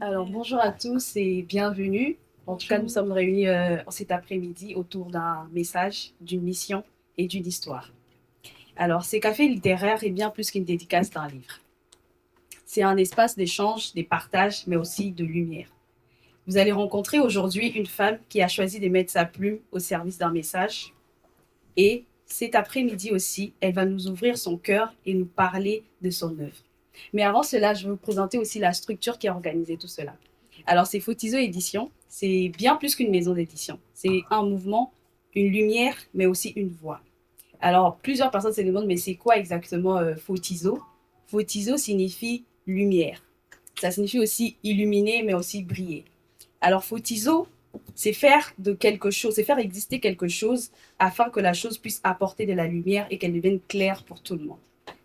Alors, bonjour à tous et bienvenue. En tout cas, nous sommes réunis cet après-midi autour d'un message, d'une mission et d'une histoire. Alors, ces cafés littéraires est bien plus qu'une dédicace d'un livre. C'est un espace d'échange, des partages, mais aussi de lumière. Vous allez rencontrer aujourd'hui une femme qui a choisi de mettre sa plume au service d'un message. Et cet après-midi aussi, elle va nous ouvrir son cœur et nous parler de son œuvre. Mais avant cela, je vais vous présenter aussi la structure qui a organisé tout cela. Alors, c'est Fotizo Édition. C'est bien plus qu'une maison d'édition. C'est un mouvement, une lumière, mais aussi une voix. Alors, plusieurs personnes se demandent, mais c'est quoi exactement Fotizo? Fotizo signifie lumière. Ça signifie aussi illuminer, mais aussi briller. Alors, Fotizo, c'est faire de quelque chose, c'est faire exister quelque chose afin que la chose puisse apporter de la lumière et qu'elle devienne claire pour tout le monde.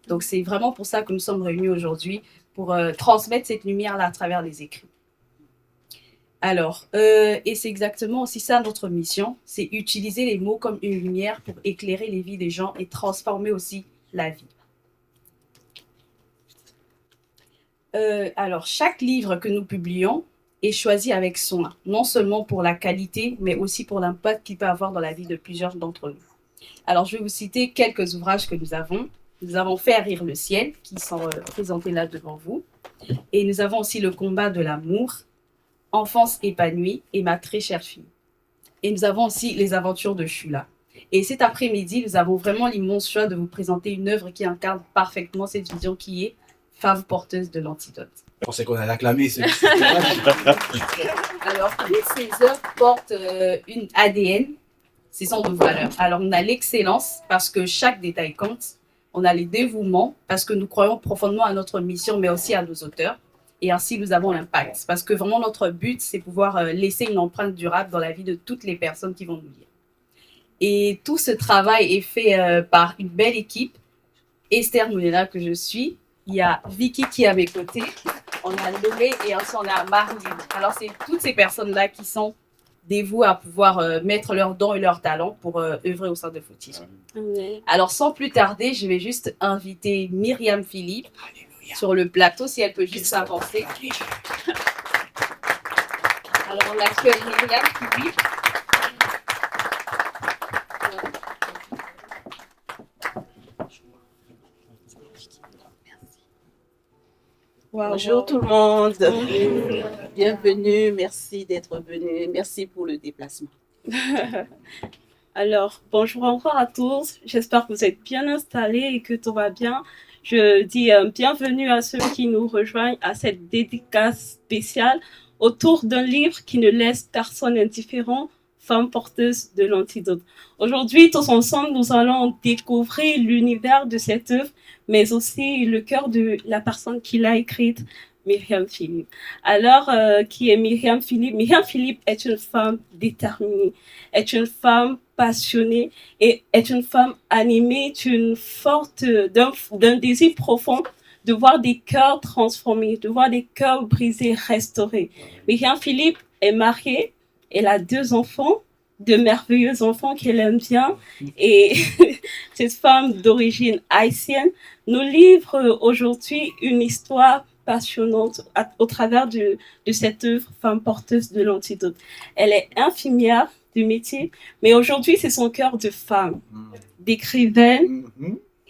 Donc, c'est vraiment pour ça que nous sommes réunis aujourd'hui, pour transmettre cette lumière-là à travers les écrits. Alors, et c'est exactement aussi ça notre mission, c'est utiliser les mots comme une lumière pour éclairer les vies des gens et transformer aussi la vie. Alors, chaque livre que nous publions est choisi avec soin, non seulement pour la qualité, mais aussi pour l'impact qu'il peut avoir dans la vie de plusieurs d'entre nous. Alors, je vais vous citer quelques ouvrages que nous avons. Nous avons Faire rire le ciel, qui sont présentés là devant vous. Et nous avons aussi Le combat de l'amour, Enfance épanouie et Ma très chère fille. Et nous avons aussi Les aventures de Shula. Et cet après-midi, nous avons vraiment l'immense choix de vous présenter une œuvre qui incarne parfaitement cette vision qui est Femme porteuse de l'antidote. Je pensais qu'on allait acclamer. Alors, toutes ces œuvres portent une ADN, ce sont nos valeurs. Alors, on a l'excellence parce que chaque détail compte. On a les dévouements parce que nous croyons profondément à notre mission, mais aussi à nos auteurs. Et ainsi, nous avons l'impact. Parce que vraiment, notre but, c'est pouvoir laisser une empreinte durable dans la vie de toutes les personnes qui vont nous lire. Et tout ce travail est fait par une belle équipe. Esther Moulena, que je suis. Il y a Vicky qui est à mes côtés. On a Lomé et ensuite on a Marie. Alors, c'est toutes ces personnes-là qui sont dévouées à pouvoir mettre leurs dons et leurs talents pour œuvrer au sein de Fotizo. Alors, sans plus tarder, je vais juste inviter Myriam Philippe sur le plateau, si elle peut juste s'avancer. Alors, on accueille Myriam Philippe. Bonjour tout le monde. Bienvenue, merci d'être venu, merci pour le déplacement. Alors, bonjour encore à tous. J'espère que vous êtes bien installés et que tout va bien. Je dis bienvenue à ceux qui nous rejoignent à cette dédicace spéciale autour d'un livre qui ne laisse personne indifférent, Femme porteuse de l'antidote. Aujourd'hui, tous ensemble, nous allons découvrir l'univers de cette œuvre, mais aussi le cœur de la personne qui l'a écrite, Myriam Philippe. Alors, qui est Myriam Philippe? Myriam Philippe est une femme déterminée, est une femme passionnée et est une femme animée d'un désir profond de voir des cœurs transformés, de voir des cœurs brisés restaurés. Myriam Philippe est mariée, elle a 2 enfants, 2 merveilleux enfants qu'elle aime bien. Et cette femme d'origine haïtienne nous livre aujourd'hui une histoire passionnante au travers de cette œuvre Femme porteuse de l'antidote. Elle est infirmière de métier, mais aujourd'hui, c'est son cœur de femme, d'écrivaine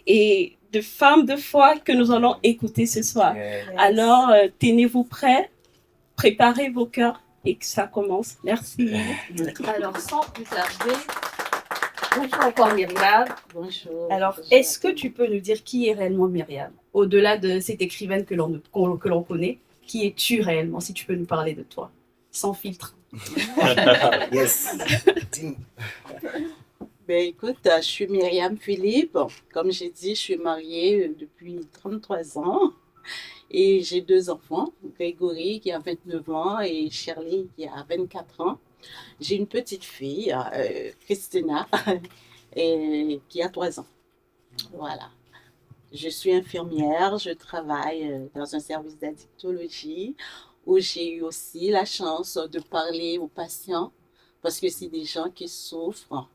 et de femme de foi que nous allons écouter ce soir. Alors, tenez-vous prêts, préparez vos cœurs et que ça commence. Merci. Alors, sans plus tarder, bonjour encore Myriam. Bonjour. Alors, bonjour. est-ce que tu peux nous dire qui est réellement Myriam? Au-delà de cette écrivaine que l'on connaît, qui es-tu réellement, si tu peux nous parler de toi, sans filtre? Yes. Ben écoute, je suis Myriam Philippe. Comme j'ai dit, je suis mariée depuis 33 ans et j'ai 2 enfants, Grégory qui a 29 ans et Shirley qui a 24 ans. J'ai une petite fille, Christina, qui a 3 ans. Voilà. Je suis infirmière, je travaille dans un service d'addictologie où j'ai eu aussi la chance de parler aux patients parce que c'est des gens qui souffrent.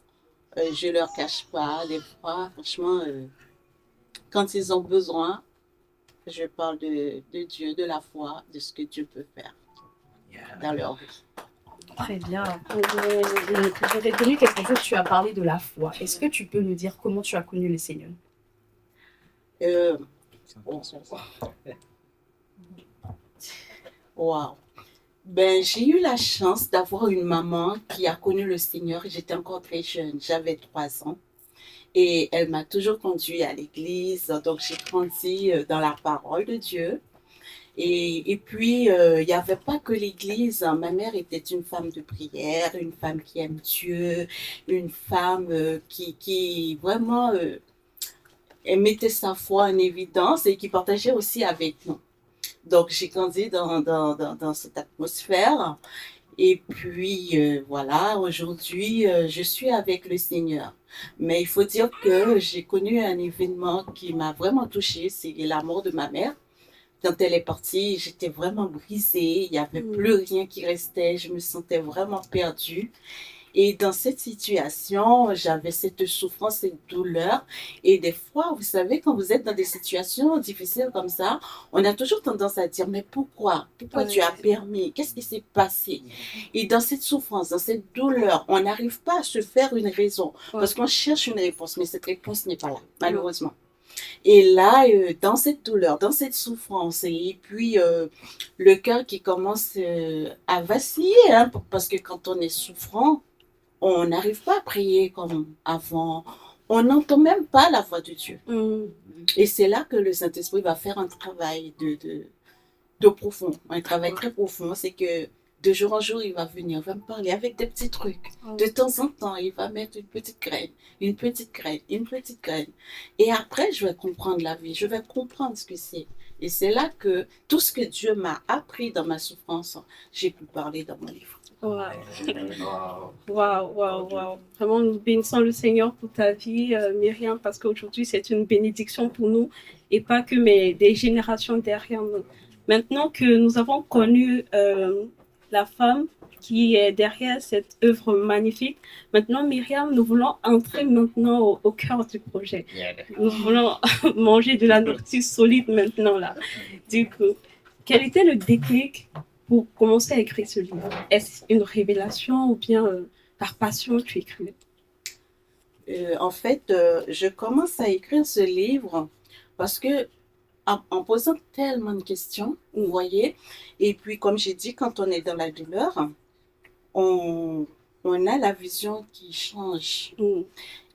Je ne leur cache pas, des fois, franchement, quand ils ont besoin, je parle de Dieu, de la foi, de ce que Dieu peut faire. dans leur vie. Très bien. J'ai retenu quelque chose, tu as parlé de la foi. Est-ce que tu peux nous dire comment tu as connu le Seigneur? Euh, Wow. Ben, j'ai eu la chance d'avoir une maman qui a connu le Seigneur. J'étais encore très jeune, j'avais 3 ans. Et elle m'a toujours conduit à l'église. Donc, j'ai grandi dans la parole de Dieu. Et puis, il n'y avait pas que l'église. Ma mère était une femme de prière, une femme qui aime Dieu, une femme qui vraiment elle mettait sa foi en évidence et qui partageait aussi avec nous. Donc, j'ai grandi dans cette atmosphère. Et puis, voilà, aujourd'hui, je suis avec le Seigneur. Mais il faut dire que j'ai connu un événement qui m'a vraiment touchée, c'est la mort de ma mère. Quand elle est partie, j'étais vraiment brisée, il n'y avait plus rien qui restait, je me sentais vraiment perdue. Et dans cette situation, j'avais cette souffrance, cette douleur. Et des fois, vous savez, quand vous êtes dans des situations difficiles comme ça, on a toujours tendance à dire, mais pourquoi? Pourquoi tu as permis? Qu'est-ce qui s'est passé? Et dans cette souffrance, dans cette douleur, on n'arrive pas à se faire une raison. Parce qu'on cherche une réponse, mais cette réponse n'est pas là, malheureusement. Et là, dans cette douleur, dans cette souffrance, et puis le cœur qui commence à vaciller, hein, parce que quand on est souffrant, on n'arrive pas à prier comme avant. On n'entend même pas la voix de Dieu. Et c'est là que le Saint-Esprit va faire un travail de profond, un travail très profond. C'est que de jour en jour, il va venir, il va me parler avec des petits trucs. De temps en temps, il va mettre une petite graine, une petite graine, une petite graine. Et après, je vais comprendre la vie, je vais comprendre ce que c'est. Et c'est là que tout ce que Dieu m'a appris dans ma souffrance, j'ai pu parler dans mon livre. Waouh. Vraiment, nous bénissons le Seigneur pour ta vie, Myriam, parce qu'aujourd'hui, c'est une bénédiction pour nous et pas que, mais des générations derrière nous. Maintenant que nous avons connu la femme qui est derrière cette œuvre magnifique, maintenant, Myriam, nous voulons entrer maintenant au cœur du projet. Nous voulons manger de la nourriture solide maintenant, là. Du coup, quel était le déclic pour commencer à écrire ce livre? Est-ce une révélation ou bien par passion tu écris? En fait, je commence à écrire ce livre parce que en posant tellement de questions, vous voyez, et puis comme j'ai dit, quand on est dans la douleur, on a la vision qui change.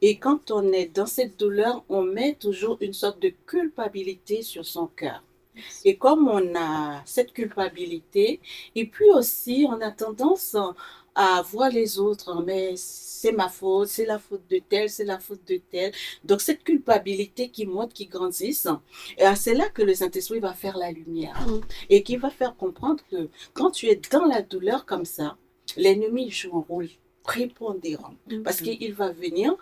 Et quand on est dans cette douleur, on met toujours une sorte de culpabilité sur son cœur. Et comme on a cette culpabilité, et puis aussi on a tendance à voir les autres, mais c'est ma faute, c'est la faute de tel, c'est la faute de tel. Donc cette culpabilité qui monte, qui grandisse, et c'est là que le Saint-Esprit va faire la lumière et qui va faire comprendre que quand tu es dans la douleur comme ça, l'ennemi joue un rôle prépondérant parce qu'il va venir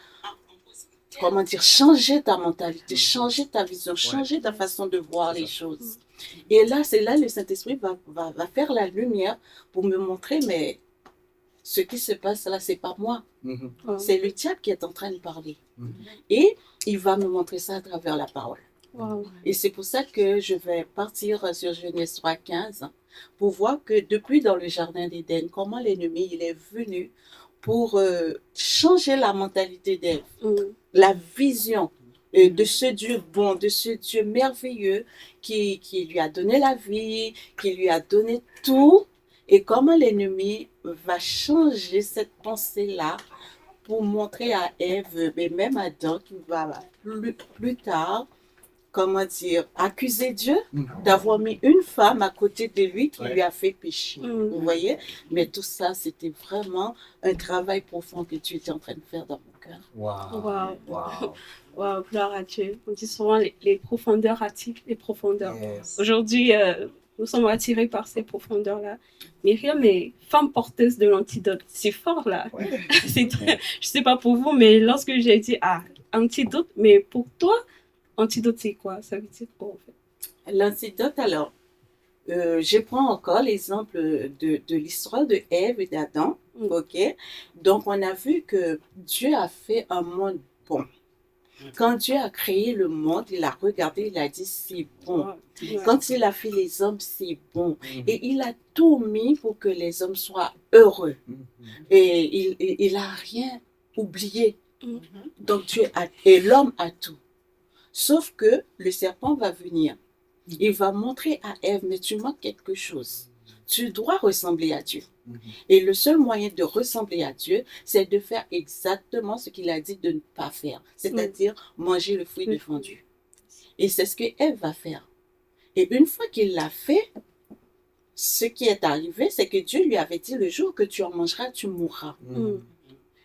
changer ta mentalité, changer ta vision, changer ta façon de voir les choses. Et là, c'est là que le Saint-Esprit va faire la lumière pour me montrer, mais ce qui se passe là, c'est pas moi. C'est le diable qui est en train de parler. Et il va me montrer ça à travers la parole. Et c'est pour ça que je vais partir sur Genèse 3,15 pour voir que depuis dans le jardin d'Éden, comment l'ennemi il est venu pour changer la mentalité d'Ève, la vision de ce Dieu bon, de ce Dieu merveilleux qui lui a donné la vie, qui lui a donné tout, et comment l'ennemi va changer cette pensée-là pour montrer à Ève, mais même à Adam, qui va plus tard, accuser Dieu d'avoir mis une femme à côté de lui qui lui a fait pécher. Vous voyez? Mais tout ça, c'était vraiment un travail profond que tu étais en train de faire dans mon cœur. Waouh, gloire à Dieu. On dit souvent les profondeurs attirent les profondeurs. Aujourd'hui, nous sommes attirés par ces profondeurs-là. Myriam est femme porteuse de l'antidote. C'est fort, là. Je ne sais pas pour vous, mais lorsque j'ai dit, antidote, mais pour toi, antidote, c'est quoi? Ça veut dire quoi, en fait? L'antidote, alors, je prends encore l'exemple de l'histoire de Ève et d'Adam. Ok? Donc, on a vu que Dieu a fait un monde bon. Quand Dieu a créé le monde, il a regardé, il a dit c'est bon. Ouais. Quand il a fait les hommes, c'est bon. Et il a tout mis pour que les hommes soient heureux. Et il a rien oublié. Donc et l'homme a tout. Sauf que le serpent va venir. Il va montrer à Ève, mais tu manques quelque chose. Tu dois ressembler à Dieu. Et le seul moyen de ressembler à Dieu, c'est de faire exactement ce qu'il a dit de ne pas faire. C'est-à-dire manger le fruit défendu. Et c'est ce que Ève va faire. Et une fois qu'il l'a fait, ce qui est arrivé, c'est que Dieu lui avait dit, le jour que tu en mangeras, tu mourras.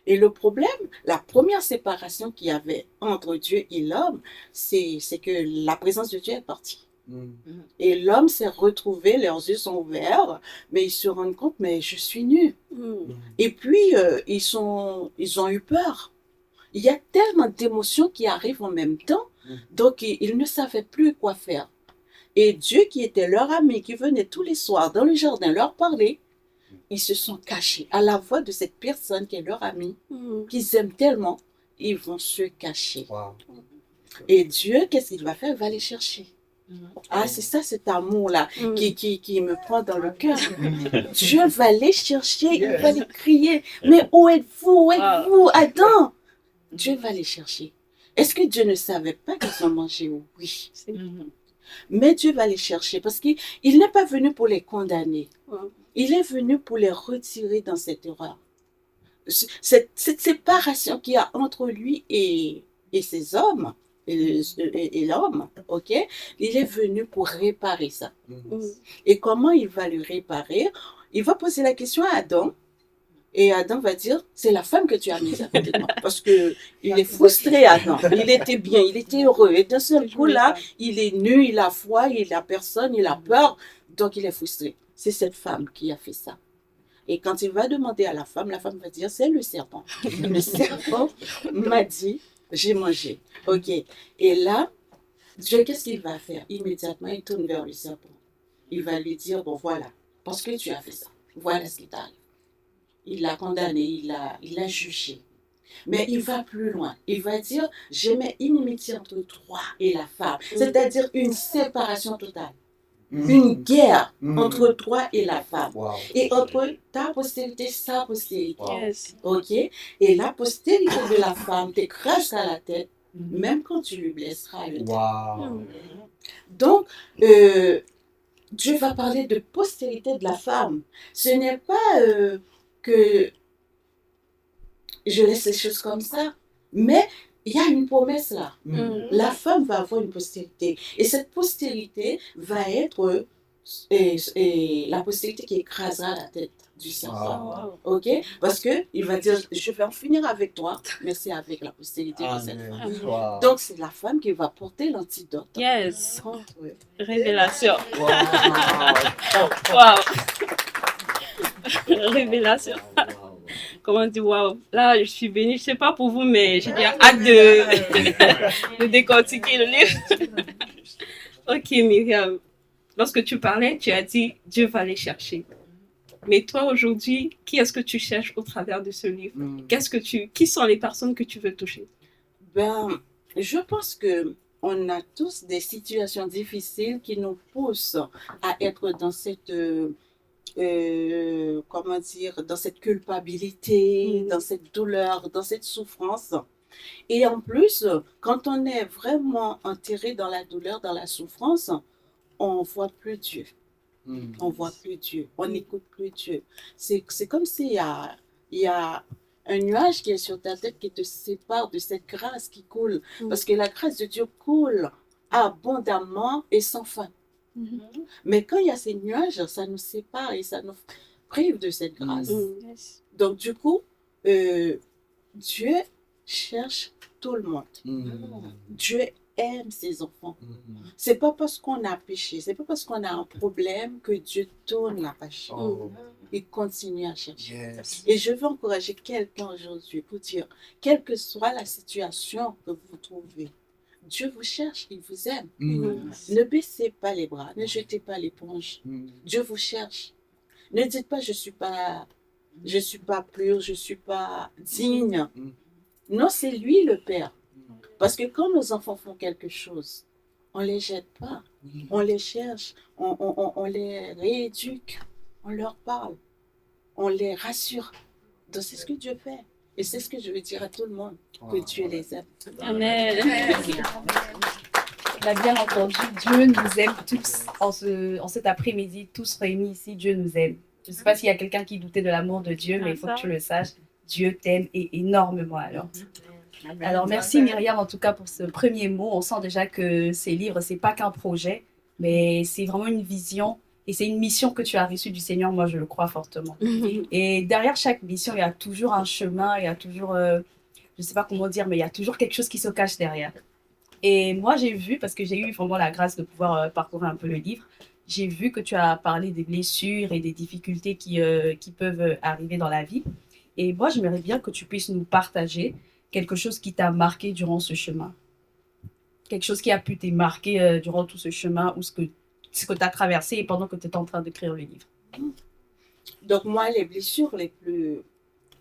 Et le problème, la première séparation qu'il y avait entre Dieu et l'homme, c'est que la présence de Dieu est partie. Et l'homme s'est retrouvé, leurs yeux sont ouverts, mais ils se rendent compte, mais je suis nu. Et puis, ils ont eu peur. Il y a tellement d'émotions qui arrivent en même temps, donc ils ne savaient plus quoi faire. Et Dieu, qui était leur ami, qui venait tous les soirs dans le jardin leur parler, ils se sont cachés à la voix de cette personne qui est leur ami, qu'ils aiment tellement, ils vont se cacher. Et Dieu, qu'est-ce qu'il va faire? Il va les chercher. Ah, c'est ça, cet amour-là qui me prend dans le cœur. Dieu va les chercher, il va les crier. Mais où êtes-vous? Où êtes-vous, Adam? Dieu va les chercher. Est-ce que Dieu ne savait pas qu'ils ont mangé? Oui. Mais Dieu va les chercher parce qu'il n'est pas venu pour les condamner. Il est venu pour les retirer dans cette erreur. Cette séparation qu'il y a entre lui et ses hommes, et l'homme, ok? Il est venu pour réparer ça. Et comment il va le réparer? Il va poser la question à Adam. Et Adam va dire, c'est la femme que tu as mise à côté de moi. Parce qu'il est frustré, Adam. Il était bien, il était heureux. Et d'un seul coup, là, il est nu, il a froid, il a personne, il a peur. Donc, il est frustré. C'est cette femme qui a fait ça. Et quand il va demander à la femme va dire, c'est le serpent. Le serpent m'a dit, j'ai mangé. Ok. Et là, Dieu, qu'est-ce qu'il va faire? Immédiatement, il tourne vers le serpent. Il va lui dire, bon voilà, parce que tu as fait ça, voilà ce qui t'arrive. Il l'a condamné, il l'a jugé. Mais il va plus loin. Il va dire, je mets inimitié entre toi et la femme. C'est-à-dire une séparation totale. Une guerre entre toi et la femme. Et entre ta postérité, sa postérité. Ok? Et la postérité de la femme t'écrase à la tête, même quand tu lui blesseras le tête. Donc, Dieu va parler de postérité de la femme. Ce n'est pas que je laisse les choses comme ça, mais il y a une promesse là. La femme va avoir une postérité. Et cette postérité va être la postérité qui écrasera la tête du serpent. Ok? Parce qu'il va dire, je vais en finir avec toi, mais c'est avec la postérité de cette femme. Donc c'est la femme qui va porter l'antidote. Yes. Révélation. Wow. Révélation. Comment on dit, waouh, là je suis bénie, je sais pas pour vous, mais j'ai bien hâte de décortiquer le livre. Ok, Myriam, lorsque tu parlais, tu as dit Dieu va les chercher. Mais toi aujourd'hui, qui est-ce que tu cherches au travers de ce livre? Qui sont les personnes que tu veux toucher? Je pense que on a tous des situations difficiles qui nous poussent à être dans cette dans cette culpabilité, dans cette douleur, dans cette souffrance. Et en plus, quand on est vraiment enterré dans la douleur, dans la souffrance, on ne voit plus Dieu. On ne voit plus Dieu. On n'écoute plus Dieu. C'est comme s'il y a un nuage qui est sur ta tête qui te sépare de cette grâce qui coule. Parce que la grâce de Dieu coule abondamment et sans fin. Mais quand il y a ces nuages, ça nous sépare et ça nous prive de cette grâce. Donc du coup, Dieu cherche tout le monde. Dieu aime ses enfants. C'est pas parce qu'on a péché, c'est pas parce qu'on a un problème que Dieu tourne la page. Il continue à chercher. Et je veux encourager quelqu'un aujourd'hui pour dire, quelle que soit la situation que vous vous trouvez, Dieu vous cherche, il vous aime. Ne baissez pas les bras, ne jetez pas l'éponge. Dieu vous cherche. Ne dites pas, je suis pas pur, je suis pas digne. Non, c'est lui le Père. Parce que quand nos enfants font quelque chose, on ne les jette pas, on les cherche, on les rééduque, on leur parle, on les rassure. Donc c'est ce que Dieu fait. Et c'est ce que je veux dire à tout le monde, que Dieu les aime. Amen. On a bien entendu, Dieu nous aime tous. En cet après-midi, tous réunis ici, Dieu nous aime. Je ne sais pas s'il y a quelqu'un qui doutait de l'amour de Dieu, mais il faut que tu le saches. Dieu t'aime et énormément alors. Alors merci Myriam en tout cas pour ce premier mot. On sent déjà que ces livres, c'est pas qu'un projet, mais c'est vraiment une vision et c'est une mission que tu as reçue du Seigneur. Moi, je le crois fortement. Et derrière chaque mission, il y a toujours un chemin, il y a toujours, je ne sais pas comment dire, mais il y a toujours quelque chose qui se cache derrière. Et moi, j'ai vu, parce que j'ai eu vraiment la grâce de pouvoir parcourir un peu le livre, j'ai vu que tu as parlé des blessures et des difficultés qui peuvent arriver dans la vie. Et moi, j'aimerais bien que tu puisses nous partager quelque chose qui t'a marqué durant ce chemin. Quelque chose qui a pu te marquer durant tout ce chemin ou ce que tu as traversé pendant que tu étais en train d'écrire le livre. Donc moi, les blessures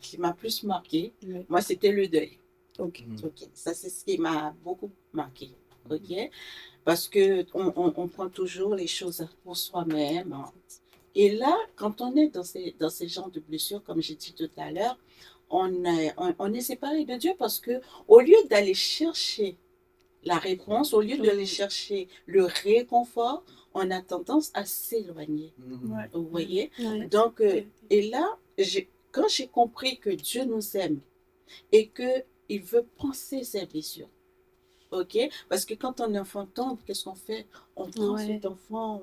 qui m'a plus marqué, moi, c'était le deuil. Ok. Ça, c'est ce qui m'a beaucoup marqué. Parce qu'on prend toujours les choses pour soi-même. Et là, quand on est dans ces genres de blessures, comme j'ai dit tout à l'heure, on est séparé de Dieu parce que au lieu d'aller chercher la réponse, au lieu d'aller chercher le réconfort, on a tendance à s'éloigner. Vous voyez? Donc, et là, quand j'ai compris que Dieu nous aime et qu'il veut penser ses blessures, parce que quand un enfant tombe, qu'est-ce qu'on fait? On prend cet enfant,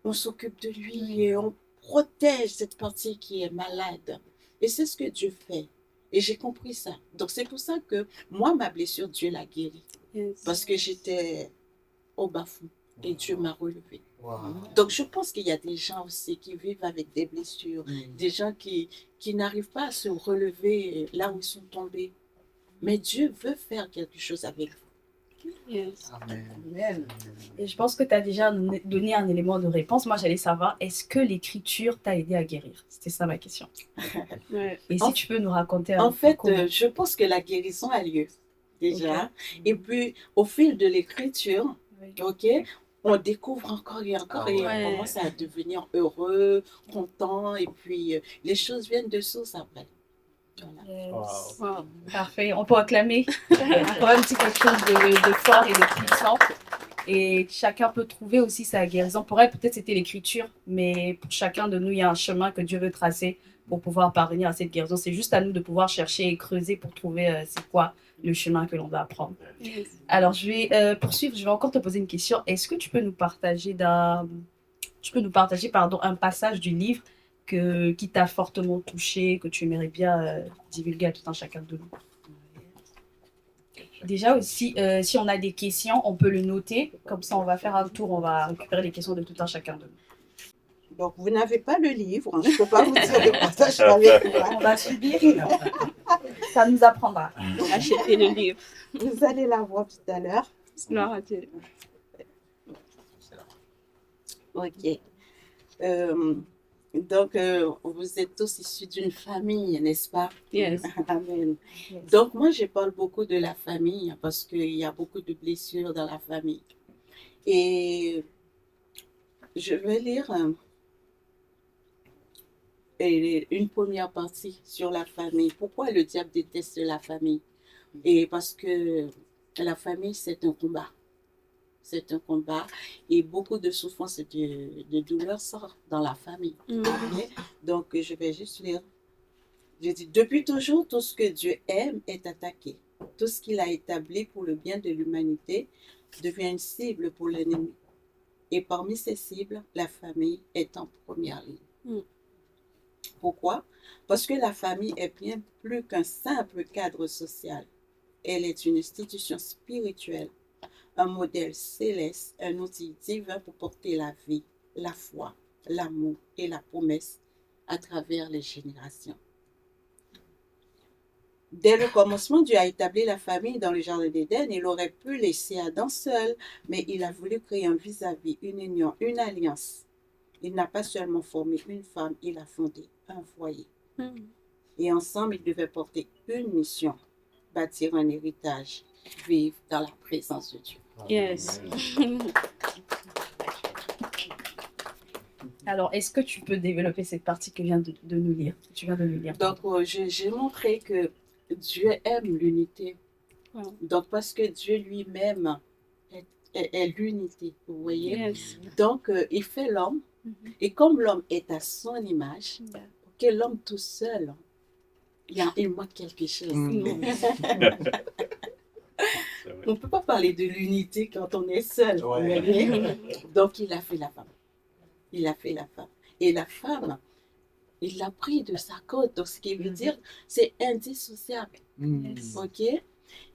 on s'occupe de lui et on protège cette partie qui est malade. Et c'est ce que Dieu fait. Et j'ai compris ça. Donc c'est pour ça que moi, ma blessure, Dieu l'a guérie. Parce que j'étais au bas-fond et Dieu m'a relevé. Donc je pense qu'il y a des gens aussi qui vivent avec des blessures, des gens qui n'arrivent pas à se relever là où ils sont tombés. Mais Dieu veut faire quelque chose avec vous. Amen. Et je pense que tu as déjà donné un élément de réponse. Moi, j'allais savoir, est-ce que l'écriture t'a aidé à guérir? C'était ça ma question. Et si tu peux nous raconter un peu. En fait, je pense que la guérison a lieu déjà. Et puis, au fil de l'écriture, on découvre encore et encore et on commence à devenir heureux, content. Et puis, les choses viennent de source après. Wow. Parfait, on peut acclamer encore un petit quelque chose de fort et de puissant. Et chacun peut trouver aussi sa guérison. Pour elle, peut-être c'était l'écriture, mais pour chacun de nous, il y a un chemin que Dieu veut tracer pour pouvoir parvenir à cette guérison. C'est juste à nous de pouvoir chercher et creuser pour trouver c'est quoi le chemin que l'on va prendre. Alors, je vais poursuivre. Je vais encore te poser une question. Est-ce que tu peux nous partager un passage du livre qui t'a fortement touché, que tu aimerais bien divulguer à tout un chacun de nous? Déjà aussi, si on a des questions, on peut le noter. Comme ça, on va faire un tour, on va récupérer les questions de tout un chacun de nous. Donc, vous n'avez pas le livre. Je ne peux pas vous dire le passage avec moi. On va subir. Ça nous apprendra. Achetez le livre. Vous allez la voir tout à l'heure. Gloire à Dieu. Ok. Donc, vous êtes tous issus d'une famille, n'est-ce pas? Yes. Amen. Donc, moi, je parle beaucoup de la famille parce qu'il y a beaucoup de blessures dans la famille. Et je vais lire une première partie sur la famille. Pourquoi le diable déteste la famille? Et parce que la famille, c'est un combat. C'est un combat et beaucoup de souffrance et de douleur sortent dans la famille. Donc, je vais juste lire. Je dis, depuis toujours, tout ce que Dieu aime est attaqué. Tout ce qu'il a établi pour le bien de l'humanité devient une cible pour l'ennemi. Et parmi ces cibles, la famille est en première ligne. Pourquoi? Parce que la famille est bien plus qu'un simple cadre social. Elle est une institution spirituelle, un modèle céleste, un outil divin pour porter la vie, la foi, l'amour et la promesse à travers les générations. Dès le commencement, Dieu a établi la famille dans le jardin d'Éden. Il aurait pu laisser Adam seul, mais il a voulu créer un vis-à-vis, une union, une alliance. Il n'a pas seulement formé une femme, il a fondé un foyer. Et ensemble, ils devaient porter une mission, bâtir un héritage vivre dans la présence de Dieu. Yes. Alors, est-ce que tu peux développer cette partie que nous lire, que tu viens de nous lire? Donc, j'ai montré que Dieu aime l'unité. Wow. Donc, parce que Dieu lui-même est l'unité, vous voyez. Yes. Donc, il fait l'homme, et comme l'homme est à son image, que l'homme tout seul, il manque quelque chose. On ne peut pas parler de l'unité quand on est seul. Vous voyez. Donc, il a fait la femme. Il a fait la femme. Et la femme, il l'a pris de sa côte. Donc, ce qui veut dire, c'est indissociable. OK?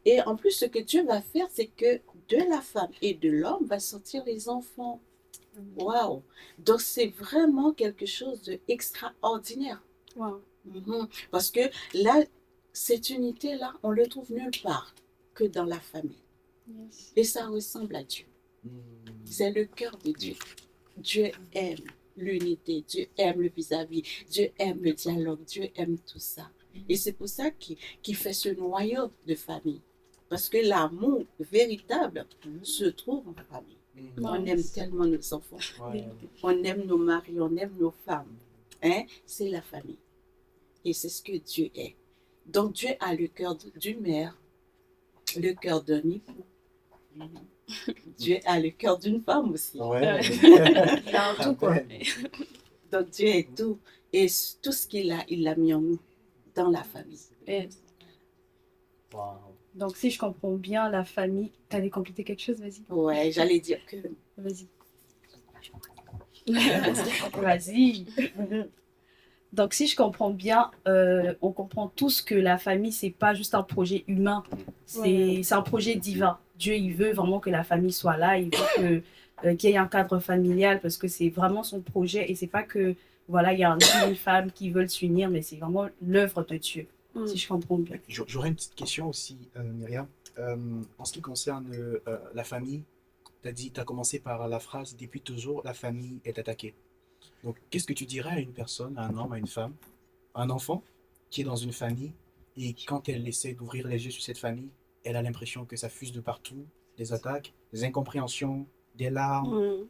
Et en plus, ce que Dieu va faire, c'est que de la femme et de l'homme va sortir les enfants. Waouh! Donc, c'est vraiment quelque chose d'extraordinaire. Wow. Parce que là, cette unité-là, on ne le trouve nulle part que dans la famille. Yes. Et ça ressemble à Dieu. C'est le cœur de Dieu. Dieu aime l'unité, Dieu aime le vis-à-vis, Dieu aime le dialogue, Dieu aime tout ça. Et c'est pour ça qu'il fait ce noyau de famille. Parce que l'amour véritable se trouve en famille. On aime tellement nos enfants. On aime nos maris, on aime nos femmes. Hein? C'est la famille. Et c'est ce que Dieu est. Donc Dieu a le cœur d'une mère, le cœur d'un époux. Dieu a le cœur d'une femme aussi. Il a un tout, quoi. Donc Dieu est tout. Et tout ce qu'il a, il l'a mis en nous, dans la famille. Yes. Donc, si je comprends bien, la famille... Tu allais compléter quelque chose? Vas-y. Ouais, j'allais dire que... Vas-y. Vas-y. Donc, si je comprends bien, on comprend tous que la famille, c'est pas juste un projet humain, c'est un projet divin. Dieu, il veut vraiment que la famille soit là, il veut qu'il y ait un cadre familial parce que c'est vraiment son projet et c'est pas que, voilà, il y a une femme qui veulent s'unir, mais c'est vraiment l'œuvre de Dieu, si je comprends bien. J'aurais une petite question aussi, Myriam. En ce qui concerne la famille, tu as commencé par la phrase « Depuis toujours, la famille est attaquée ». Donc, qu'est-ce que tu dirais à une personne, à un homme, à une femme, à un enfant qui est dans une famille et quand elle essaie d'ouvrir les yeux sur cette famille, elle a l'impression que ça fuse de partout, des attaques, des incompréhensions, des larmes,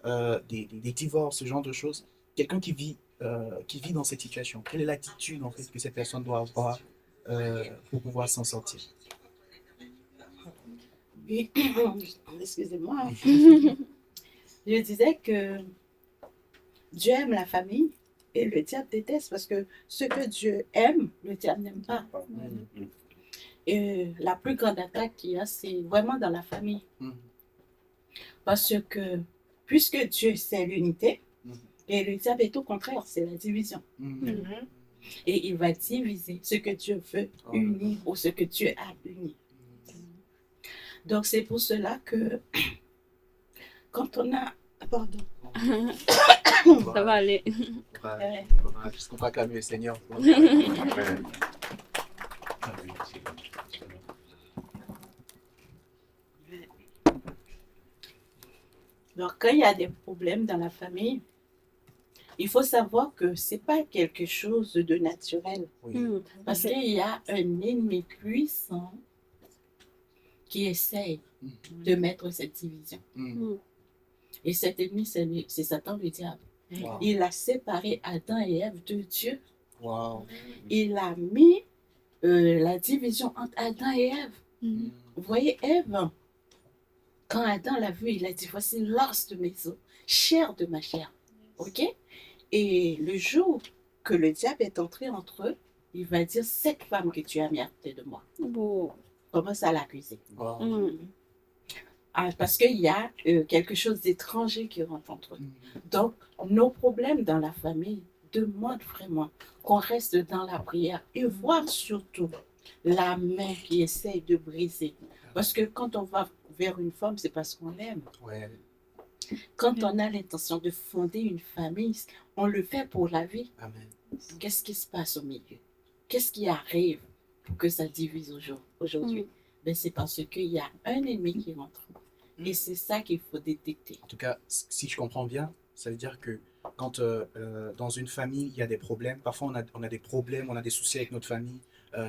des divorces, ce genre de choses. Quelqu'un qui vit dans cette situation, quelle est l'attitude en fait que cette personne doit avoir pour pouvoir s'en sortir? Oui, excusez-moi. Je disais que Dieu aime la famille et le diable déteste parce que ce que Dieu aime, le diable n'aime pas. Et la plus grande attaque qu'il y a, c'est vraiment dans la famille. Parce que puisque Dieu, c'est l'unité, et le diable est au contraire, c'est la division. Et il va diviser ce que Dieu veut unir ou ce que Dieu a uni. Donc c'est pour cela que quand on a... Pardon. Ça va aller. Puisqu'on va acclamer le Seigneur. Donc quand il y a des problèmes dans la famille, il faut savoir que ce n'est pas quelque chose de naturel. Parce qu'il y a un ennemi puissant qui essaye de mettre cette division. Et cet ennemi, c'est Satan, le diable. Il a séparé Adam et Ève de Dieu. Il a mis la division entre Adam et Ève. Vous voyez, Ève, quand Adam l'a vu, il a dit, voici l'os de mes os, chair de ma chair. OK? Et le jour que le diable est entré entre eux, il va dire, cette femme que tu as mis à côté de moi. Commence à l'accuser. Parce qu'il y a quelque chose d'étranger qui rentre entre eux. Donc, nos problèmes dans la famille demandent vraiment qu'on reste dans la prière et voir surtout la main qui essaye de briser. Parce que quand on va vers une femme, c'est parce qu'on l'aime. Quand on a l'intention de fonder une famille, on le fait pour la vie. Qu'est-ce qui se passe au milieu? Qu'est-ce qui arrive pour que ça divise aujourd'hui? Ben, c'est parce qu'il y a un ennemi qui rentre. Et c'est ça qu'il faut détecter. En tout cas, si je comprends bien, ça veut dire que quand dans une famille, il y a des problèmes, parfois on a des problèmes, on a des soucis avec notre famille,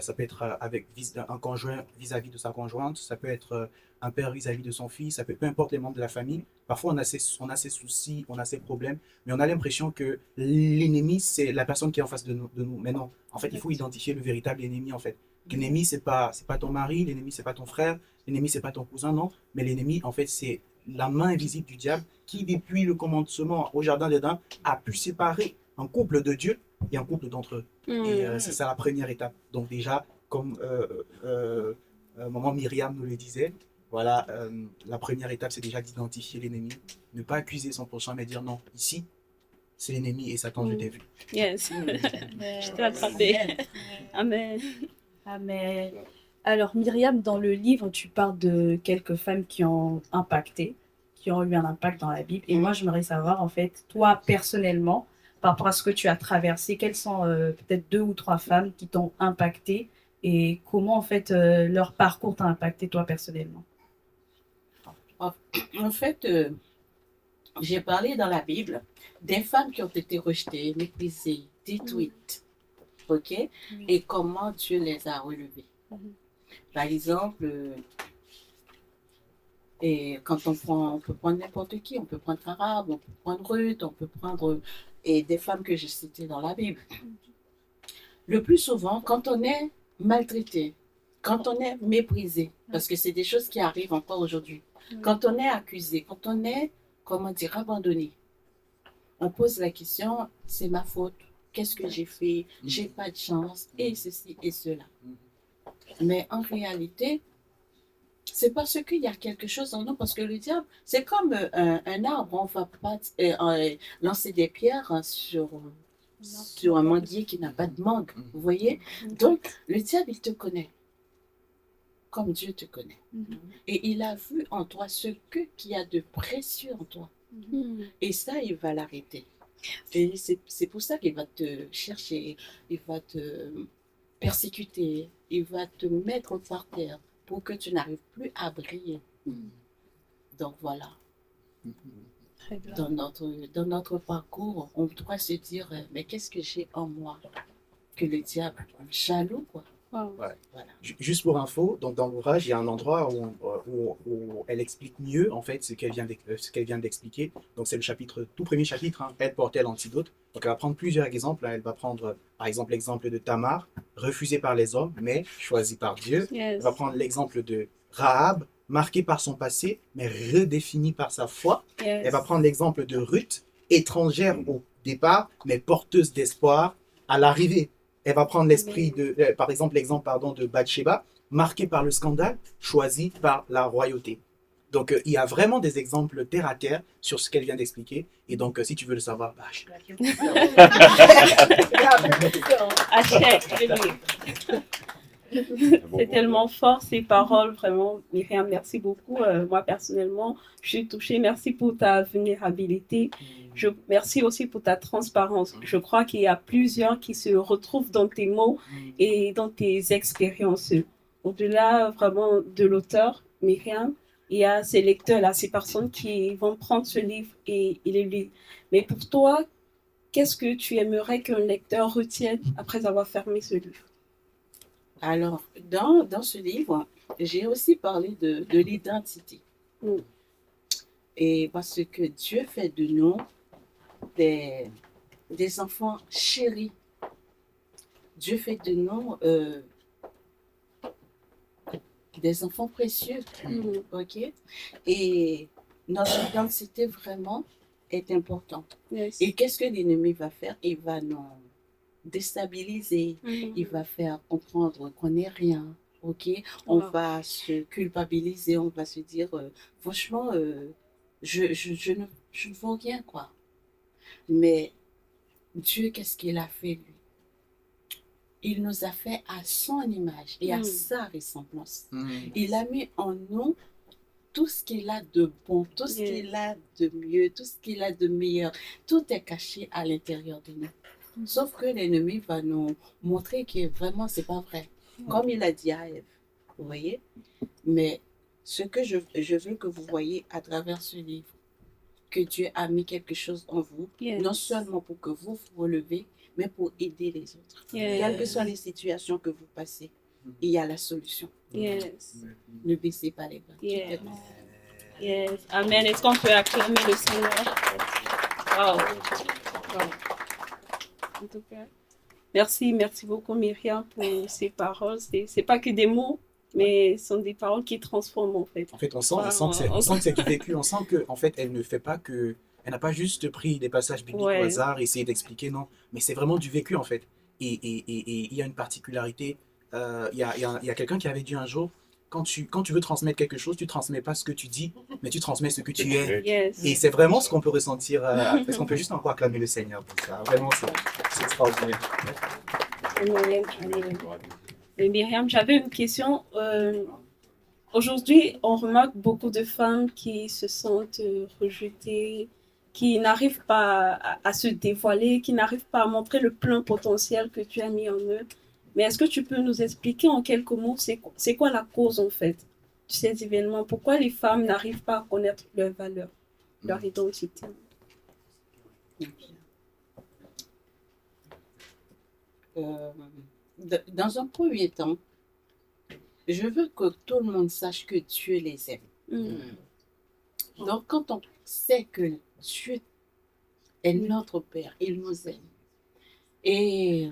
ça peut être avec un conjoint vis-à-vis de sa conjointe, ça peut être un père vis-à-vis de son fils, ça peut, peu importe les membres de la famille. Parfois, on a ses soucis, on a ses problèmes, mais on a l'impression que l'ennemi, c'est la personne qui est en face de nous. Mais non, en fait, il faut identifier le véritable ennemi, en fait. L'ennemi, c'est pas ton mari, l'ennemi, c'est pas ton frère, l'ennemi, c'est pas ton cousin, non. Mais l'ennemi, en fait, c'est la main invisible du diable qui, depuis le commencement au jardin d'Éden, a pu séparer un couple de Dieu et un couple d'entre eux. Et c'est ça la première étape. Donc déjà, comme maman Myriam nous le disait, voilà, la première étape, c'est déjà d'identifier l'ennemi. Ne pas accuser son prochain, mais dire non, ici, c'est l'ennemi et Satan, je t'ai vu. Yes. Je t'ai attrapé. Amen. Amen. Alors, Myriam, dans le livre, tu parles de quelques femmes qui ont impacté, qui ont eu un impact dans la Bible. Et moi, j'aimerais savoir, en fait, toi, personnellement, par rapport à ce que tu as traversé, quelles sont peut-être 2 ou 3 femmes qui t'ont impacté et comment, en fait, leur parcours t'a impacté, toi, personnellement? En fait, j'ai parlé dans la Bible des femmes qui ont été rejetées, méprisées, détruites. OK? Et comment Dieu les a relevées. Par exemple, et quand on peut prendre n'importe qui, on peut prendre Rahab, on peut prendre Ruth, on peut prendre et des femmes que j'ai citées dans la Bible. Le plus souvent, quand on est maltraité, quand on est méprisé, parce que c'est des choses qui arrivent encore aujourd'hui, quand on est accusé, quand on est, comment dire, abandonné, on pose la question, c'est ma faute, qu'est-ce que j'ai fait, j'ai pas de chance, et ceci et cela. Mais en réalité, c'est parce qu'il y a quelque chose en nous, parce que le diable, c'est comme un arbre, on ne va pas lancer des pierres sur un manguier qui n'a pas de mangue, vous voyez? Donc, le diable, il te connaît, comme Dieu te connaît. Et il a vu en toi ce qu'il y a de précieux en toi. Et ça, il va l'arrêter. Et c'est pour ça qu'il va te chercher, il va te persécuter, il va te mettre par terre pour que tu n'arrives plus à briller. Donc voilà. Dans notre parcours, on doit se dire, mais qu'est-ce que j'ai en moi? Que le diable, jaloux quoi. Wow. Ouais. Voilà. Juste pour info, donc dans l'ouvrage, il y a un endroit où elle explique mieux en fait ce qu'elle vient d'expliquer. Donc c'est le chapitre, tout premier chapitre, hein, elle portait l'antidote. Donc elle va prendre plusieurs exemples. Hein. Elle va prendre par exemple l'exemple de Tamar, refusée par les hommes, mais choisie par Dieu. Yes. Elle va prendre l'exemple de Rahab, marquée par son passé, mais redéfinie par sa foi. Yes. Elle va prendre l'exemple de Ruth, étrangère au départ, mais porteuse d'espoir à l'arrivée. Elle va prendre par exemple l'exemple de Bathsheba, marqué par le scandale, choisi par la royauté. Donc il y a vraiment des exemples terre à terre sur ce qu'elle vient d'expliquer. Et donc si tu veux le savoir, Achète le livre. C'est tellement fort ces paroles, vraiment. Myriam, merci beaucoup. Moi, personnellement, je suis touchée. Merci pour ta vulnérabilité. Merci aussi pour ta transparence. Je crois qu'il y a plusieurs qui se retrouvent dans tes mots et dans tes expériences. Au-delà vraiment de l'auteur, Myriam, il y a ces lecteurs-là, ces personnes qui vont prendre ce livre et le lire. Mais pour toi, qu'est-ce que tu aimerais qu'un lecteur retienne après avoir fermé ce livre? Alors, dans ce livre, j'ai aussi parlé de l'identité. Et parce que Dieu fait de nous des enfants chéris. Dieu fait de nous des enfants précieux. OK? Et notre identité vraiment est importante. Yes. Et qu'est-ce que l'ennemi va faire? Il va nous déstabiliser, il va faire comprendre qu'on n'est rien, ok? On va se culpabiliser, on va se dire, franchement, je ne vaux rien, quoi. Mais Dieu, qu'est-ce qu'il a fait, lui? Il nous a fait à son image et à sa ressemblance. Il a mis en nous tout ce qu'il a de bon, tout ce qu'il a de mieux, tout ce qu'il a de meilleur. Tout est caché à l'intérieur de nous. Sauf que l'ennemi va nous montrer que vraiment, c'est pas vrai. Comme il a dit à Ève, vous voyez? Mais ce que je veux que vous voyez à travers ce livre, que Dieu a mis quelque chose en vous, Yes. non seulement pour que vous vous relevez, mais pour aider les autres. Quelles que soient les situations que vous passez, il y a la solution. Yes. Ne baissez pas les bras. Yes. Yes. Amen. Est-ce qu'on peut acclamer le Seigneur? Wow. Wow. En tout cas, merci beaucoup Myriam pour ces paroles. C'est pas que des mots, mais ce sont des paroles qui transforment en fait. En fait, on sent que c'est du vécu. On sent que, en fait, elle ne fait pas que. Elle n'a pas juste pris des passages bibliques au hasard, essayé d'expliquer, non. Mais c'est vraiment du vécu, en fait. Et il y a une particularité. Il y a quelqu'un qui avait dit un jour, quand tu veux transmettre quelque chose, tu ne transmets pas ce que tu dis, mais tu transmets ce que tu es. Yes. Et c'est vraiment ce qu'on peut ressentir. Parce qu'on peut juste encore acclamer le Seigneur pour ça. Vraiment, c'est extraordinaire. Amen. Amen. Et Myriam, j'avais une question. Aujourd'hui, on remarque beaucoup de femmes qui se sentent rejetées, qui n'arrivent pas à se dévoiler, qui n'arrivent pas à montrer le plein potentiel que tu as mis en eux. Mais est-ce que tu peux nous expliquer en quelques mots, c'est quoi la cause en fait de ces événements? Pourquoi les femmes n'arrivent pas à connaître leur valeur, leur identité? Dans un premier temps, je veux que tout le monde sache que Dieu les aime. Donc, quand on sait que Dieu est notre Père, il nous aime. Et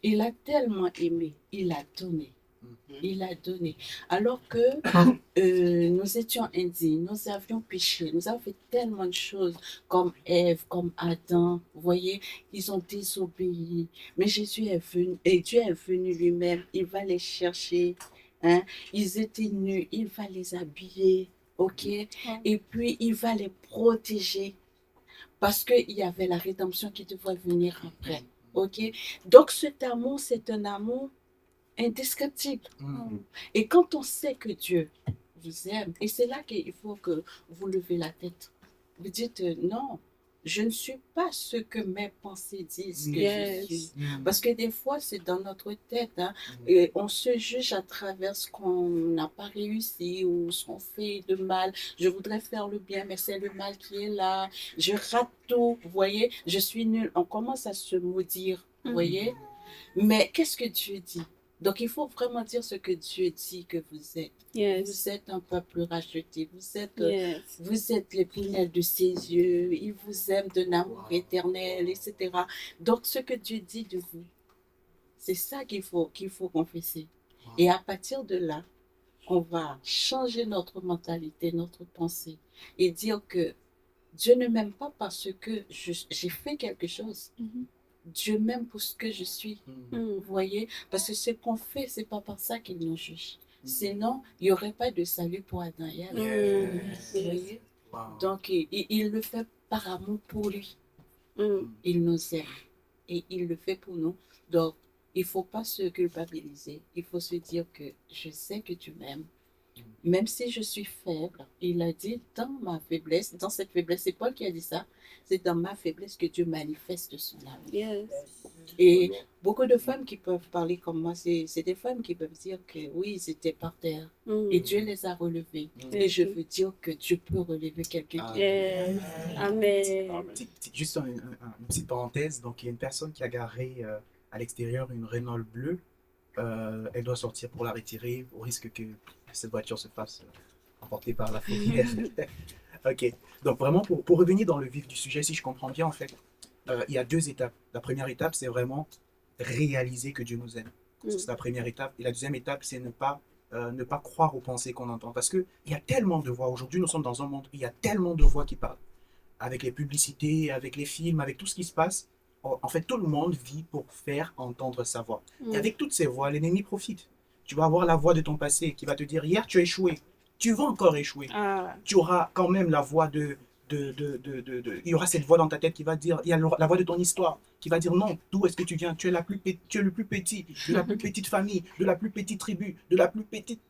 il a tellement aimé, il a donné. Il a donné. Alors que nous étions indignes, nous avions péché, nous avons fait tellement de choses comme Ève, comme Adam. Vous voyez, ils ont désobéi. Mais Jésus est venu, et Dieu est venu lui-même. Il va les chercher. Hein? Ils étaient nus, il va les habiller. OK? Et puis, il va les protéger. Parce qu'il y avait la rédemption qui devait venir après. OK? Donc, cet amour, c'est un amour indescriptible. Et quand on sait que Dieu vous aime, et c'est là qu'il faut que vous levez la tête. Vous dites non, je ne suis pas ce que mes pensées disent que je suis. Parce que des fois, c'est dans notre tête. Hein, et on se juge à travers ce qu'on n'a pas réussi ou ce qu'on fait de mal. Je voudrais faire le bien, mais c'est le mal qui est là. Je rate tout, vous voyez. Je suis nulle. On commence à se maudire, vous voyez. Mais qu'est-ce que Dieu dit? Donc, il faut vraiment dire ce que Dieu dit que vous êtes. Vous êtes un peuple racheté. Vous êtes les prunelles de ses yeux. Il vous aime d'un amour éternel, etc. Donc, ce que Dieu dit de vous, c'est ça qu'il faut confesser. Et à partir de là, on va changer notre mentalité, notre pensée et dire que Dieu ne m'aime pas parce que j'ai fait quelque chose. Dieu m'aime pour ce que je suis. Vous voyez? Parce que ce qu'on fait, c'est pas par ça qu'il nous juge. Sinon, il n'y aurait pas de salut pour Adam et Ève. Vous voyez? Donc, il le fait par amour pour lui. Il nous aime. Et il le fait pour nous. Donc, il ne faut pas se culpabiliser. Il faut se dire que je sais que tu m'aimes. Même si je suis faible, il a dit dans ma faiblesse, dans cette faiblesse, c'est Paul qui a dit ça, c'est dans ma faiblesse que Dieu manifeste son amour. Et beaucoup de femmes qui peuvent parler comme moi, c'est des femmes qui peuvent dire que oui, ils étaient par terre et Dieu les a relevés. Et je veux dire que Dieu peut relever quelqu'un qui est. Amen. Juste une petite parenthèse, donc il y a une personne qui a garé à l'extérieur une Renault bleue. Elle doit sortir pour la retirer au risque que cette voiture se fasse emporter par la fourrière. Ok, donc vraiment pour revenir dans le vif du sujet, si je comprends bien en fait, il y a deux étapes. La première étape, c'est vraiment réaliser que Dieu nous aime. C'est la première étape. Et la deuxième étape, c'est ne pas croire aux pensées qu'on entend. Parce qu'il y a tellement de voix. Aujourd'hui, nous sommes dans un monde où il y a tellement de voix qui parlent. Avec les publicités, avec les films, avec tout ce qui se passe. En fait, tout le monde vit pour faire entendre sa voix. Et avec toutes ces voix, l'ennemi profite. Tu vas avoir la voix de ton passé qui va te dire, hier tu as échoué, tu vas encore échouer. Tu auras quand même la voix il y aura cette voix dans ta tête qui va dire, il y a la voix de ton histoire qui va dire, non, d'où est-ce que tu viens? Tu es le plus petit, de la plus petite famille, de la plus petite tribu, de la plus petite,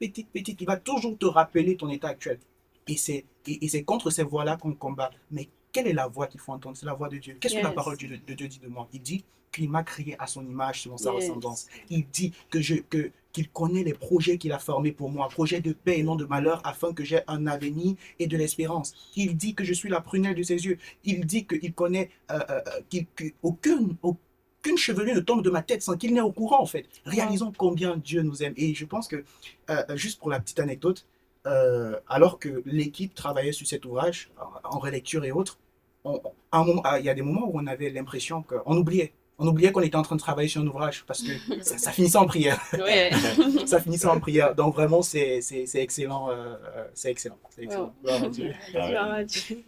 qui va toujours te rappeler ton état actuel. Et c'est contre ces voix-là qu'on combat. Mais quelle est la voix qu'il faut entendre? C'est la voix de Dieu. Qu'est-ce que la parole de Dieu dit de moi? Il dit qu'il m'a créé à son image, selon sa ressemblance. Il dit qu'il connaît les projets qu'il a formés pour moi, projets de paix et non de malheur, afin que j'ai un avenir et de l'espérance. Il dit que je suis la prunelle de ses yeux. Il dit qu'il connaît qu'aucune chevelure ne tombe de ma tête sans qu'il n'ait au courant, en fait. Réalisons combien Dieu nous aime. Et je pense que, juste pour la petite anecdote, alors que l'équipe travaillait sur cet ouvrage, en relecture et autres, il y a des moments où on avait l'impression qu'on oubliait. On oubliait qu'on était en train de travailler sur un ouvrage parce que ça finissait en prière. Ouais. Ça finissait en prière. Donc vraiment, c'est excellent. C'est excellent. C'est excellent. Gloire à Dieu. Gloire à Dieu.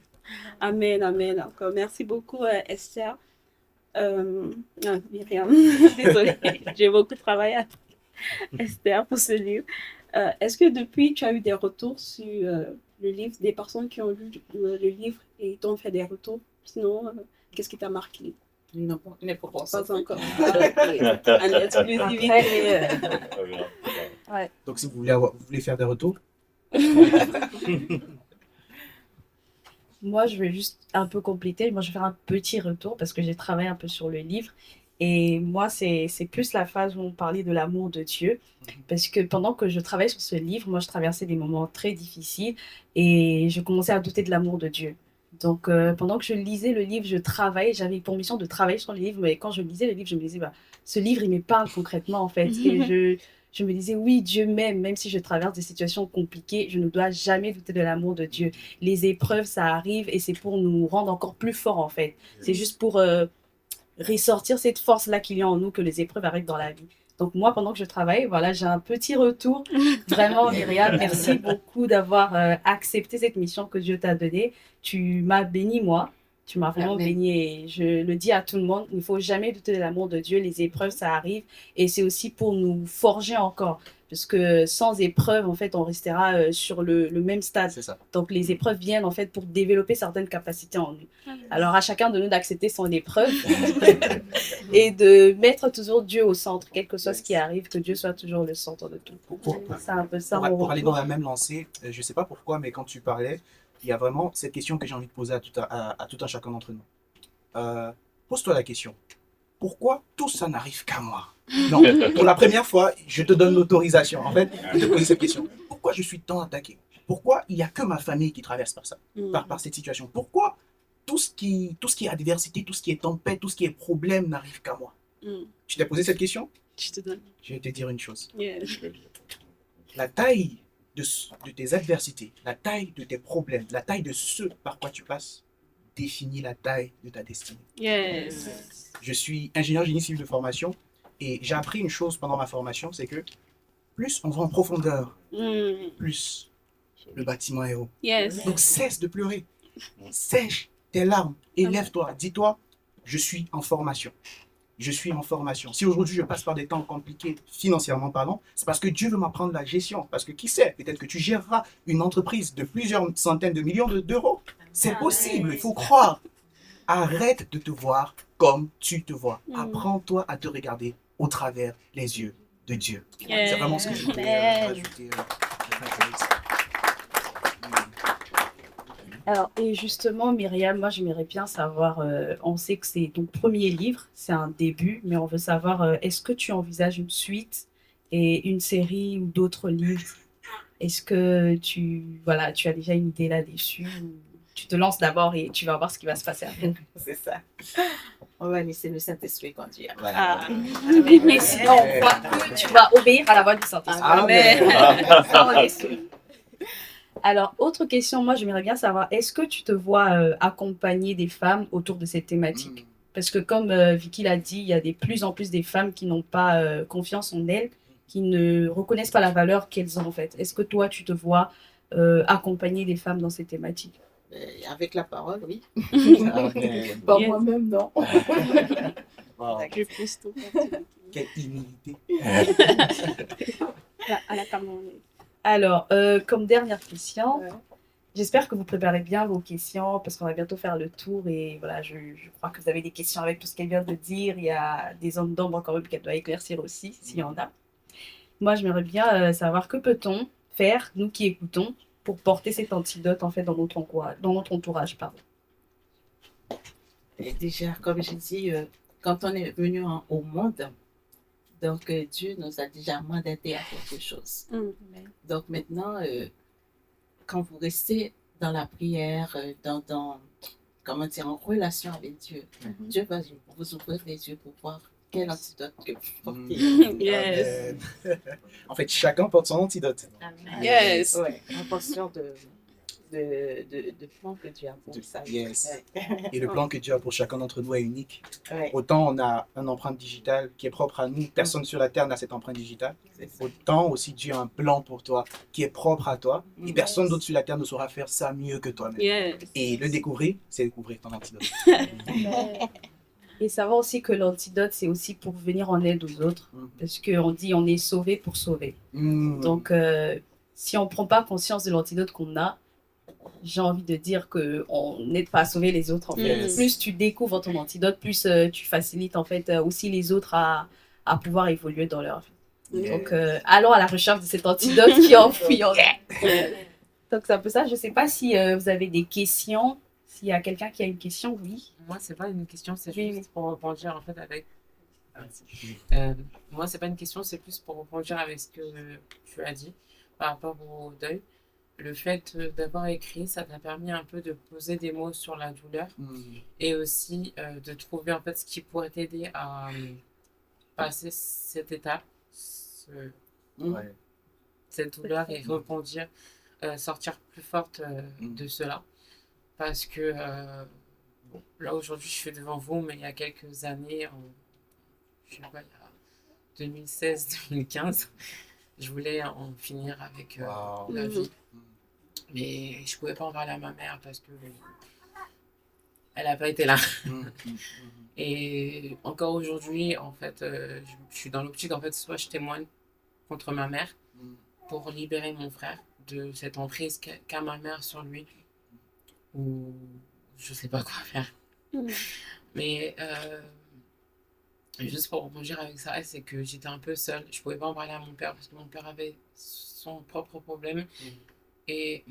Amen, amen. Encore merci beaucoup, Esther. Myriam, désolée, j'ai beaucoup travaillé avec Esther pour ce livre. Est-ce que depuis, tu as eu des retours sur le livre, des personnes qui ont lu le livre et t'ont fait des retours? Sinon, qu'est-ce qui t'a marqué? Non, n'est pas Pas encore. En exclusivité. Ouais. Donc si vous voulez faire des retours, Moi, je vais juste un peu compléter. Moi, je vais faire un petit retour parce que j'ai travaillé un peu sur le livre. Et moi, c'est plus la phase où on parlait de l'amour de Dieu. Parce que pendant que je travaillais sur ce livre, moi, je traversais des moments très difficiles et je commençais à douter de l'amour de Dieu. Donc, pendant que je lisais le livre, je travaillais. J'avais pour mission de travailler sur le livre. Mais quand je lisais le livre, je me disais, bah, ce livre, il me parle concrètement, en fait. Et je me disais, oui, Dieu m'aime, même si je traverse des situations compliquées, je ne dois jamais douter de l'amour de Dieu. Les épreuves, ça arrive et c'est pour nous rendre encore plus forts, en fait. C'est juste pour ressortir cette force-là qu'il y a en nous, que les épreuves arrivent dans la vie. Donc moi, pendant que je travaille, voilà, j'ai un petit retour. Vraiment, Myriam, merci beaucoup d'avoir accepté cette mission que Dieu t'a donnée. Tu m'as béni, moi. Tu m'as vraiment béni et je le dis à tout le monde, il ne faut jamais douter de l'amour de Dieu. Les épreuves, ça arrive et c'est aussi pour nous forger encore. Parce que sans épreuves, en fait, on restera sur le même stade. c'est ça. Donc les épreuves viennent en fait pour développer certaines capacités en nous. Alors à chacun de nous d'accepter son épreuve et de mettre toujours Dieu au centre, quel que soit ce qui arrive, que Dieu soit toujours le centre de tout. C'est un peu ça. Pour aller dans la même lancée, je ne sais pas pourquoi, mais quand tu parlais, il y a vraiment cette question que j'ai envie de poser à tout un chacun d'entre nous. Pose-toi la question. Pourquoi tout ça n'arrive qu'à moi? Non, pour la première fois, je te donne l'autorisation, en fait, de te poser cette question. Pourquoi je suis tant attaqué? Pourquoi il n'y a que ma famille qui traverse par ça, par cette situation? Pourquoi tout ce qui est adversité, tout ce qui est tempête, tout ce qui est problème n'arrive qu'à moi? Tu t'es posé cette question? Je te donne. Je vais te dire une chose. Yeah. La taille de tes adversités, la taille de tes problèmes, la taille de ce par quoi tu passes, définit la taille de ta destinée. Yes. Je suis ingénieur génie civil de formation et j'ai appris une chose pendant ma formation, c'est que plus on va en profondeur, plus le bâtiment est haut. Yes. Donc cesse de pleurer, sèche tes larmes et lève-toi, dis-toi, je suis en formation. Je suis en formation. Si aujourd'hui je passe par des temps compliqués financièrement parlant, c'est parce que Dieu veut m'apprendre la gestion. Parce que qui sait, peut-être que tu géreras une entreprise de plusieurs centaines de millions d'euros. C'est possible, il faut croire. Arrête de te voir comme tu te vois. Apprends-toi à te regarder au travers les yeux de Dieu. C'est vraiment ce que je voulais rajouter. Alors, et justement, Myriam, moi, j'aimerais bien savoir, on sait que c'est ton premier livre, c'est un début, mais on veut savoir, est-ce que tu envisages une suite et une série ou d'autres livres? Est-ce que tu as déjà une idée là-dessus? Ou tu te lances d'abord et tu vas voir ce qui va se passer après? C'est ça. On va laisser le Saint-Esprit conduire. Voilà. Mais sinon, on voit que tu vas obéir à la voix du Saint-Esprit. Amen. Alors, autre question, moi j'aimerais bien savoir, est-ce que tu te vois accompagner des femmes autour de cette thématique? Parce que comme Vicky l'a dit, il y a de plus en plus des femmes qui n'ont pas confiance en elles, qui ne reconnaissent pas la valeur qu'elles ont en fait. Est-ce que toi tu te vois accompagner des femmes dans cette thématique? Avec la parole, oui. Bon, Moi-même, non. wow. Je pousse tout. Quelle humilité. À la caméra. Alors, comme dernière question, j'espère que vous préparez bien vos questions parce qu'on va bientôt faire le tour et voilà, je crois que vous avez des questions avec tout ce qu'elle vient de dire. Il y a des zones d'ombre encore même qu'elle doit éclaircir aussi, s'il y en a. Moi, j'aimerais bien savoir que peut-on faire, nous qui écoutons, pour porter cet antidote en fait dans notre entourage, pardon. Et déjà, comme je dis, quand on est venu au monde, Donc, Dieu nous a déjà mandaté à quelque chose. Donc, maintenant, quand vous restez dans la prière, comment dire, en relation avec Dieu, Dieu va vous ouvrir les yeux pour voir quel antidote que vous portez. Yes. Amen. En fait, chacun porte son antidote. Amen. Yes. Ouais, en fonction de plan que Dieu a pour ça. Yes. Ouais. Et le plan que Dieu a pour chacun d'entre nous est unique. Ouais. Autant on a une empreinte digitale qui est propre à nous, personne sur la terre n'a cette empreinte digitale. Autant aussi Dieu a un plan pour toi qui est propre à toi. Et personne d'autre sur la terre ne saura faire ça mieux que toi-même. Yes. Et le découvrir, c'est découvrir ton antidote. Et savoir aussi que l'antidote, c'est aussi pour venir en aide aux autres. Parce qu'on dit on est sauvé pour sauver. Donc, si on ne prend pas conscience de l'antidote qu'on a, j'ai envie de dire qu'on n'aide pas à sauver les autres. En fait. Yes. Plus tu découvres ton antidote, plus tu facilites en fait, aussi les autres à pouvoir évoluer dans leur vie. Yes. Donc, allons à la recherche de cet antidote qui est enfoui en nous. Donc, c'est un peu ça. Je ne sais pas si vous avez des questions. S'il y a quelqu'un qui a une question, oui. Moi, c'est pas une question, c'est Oui, juste pour rebondir en fait avec. Moi, c'est pas une question, c'est plus pour rebondir avec ce que tu as dit par rapport au deuil. Le fait d'avoir écrit, ça t'a permis un peu de poser des mots sur la douleur et aussi de trouver en fait ce qui pourrait t'aider à passer cette étape, Ouais. cette douleur et rebondir, sortir plus forte de cela. Parce que bon, là aujourd'hui je suis devant vous, mais il y a quelques années, je sais pas, il y a 2016-2015, je voulais en finir avec Wow. la vie. Mais je pouvais pas en parler à ma mère parce que elle n'a pas été là. Et encore aujourd'hui, en fait, je suis dans l'optique, en fait, soit je témoigne contre ma mère pour libérer mon frère de cette emprise qu'a ma mère sur lui, ou je sais pas quoi faire. Mais juste pour rebondir avec ça, c'est que j'étais un peu seule. Je pouvais pas en parler à mon père parce que mon père avait son propre problème. Et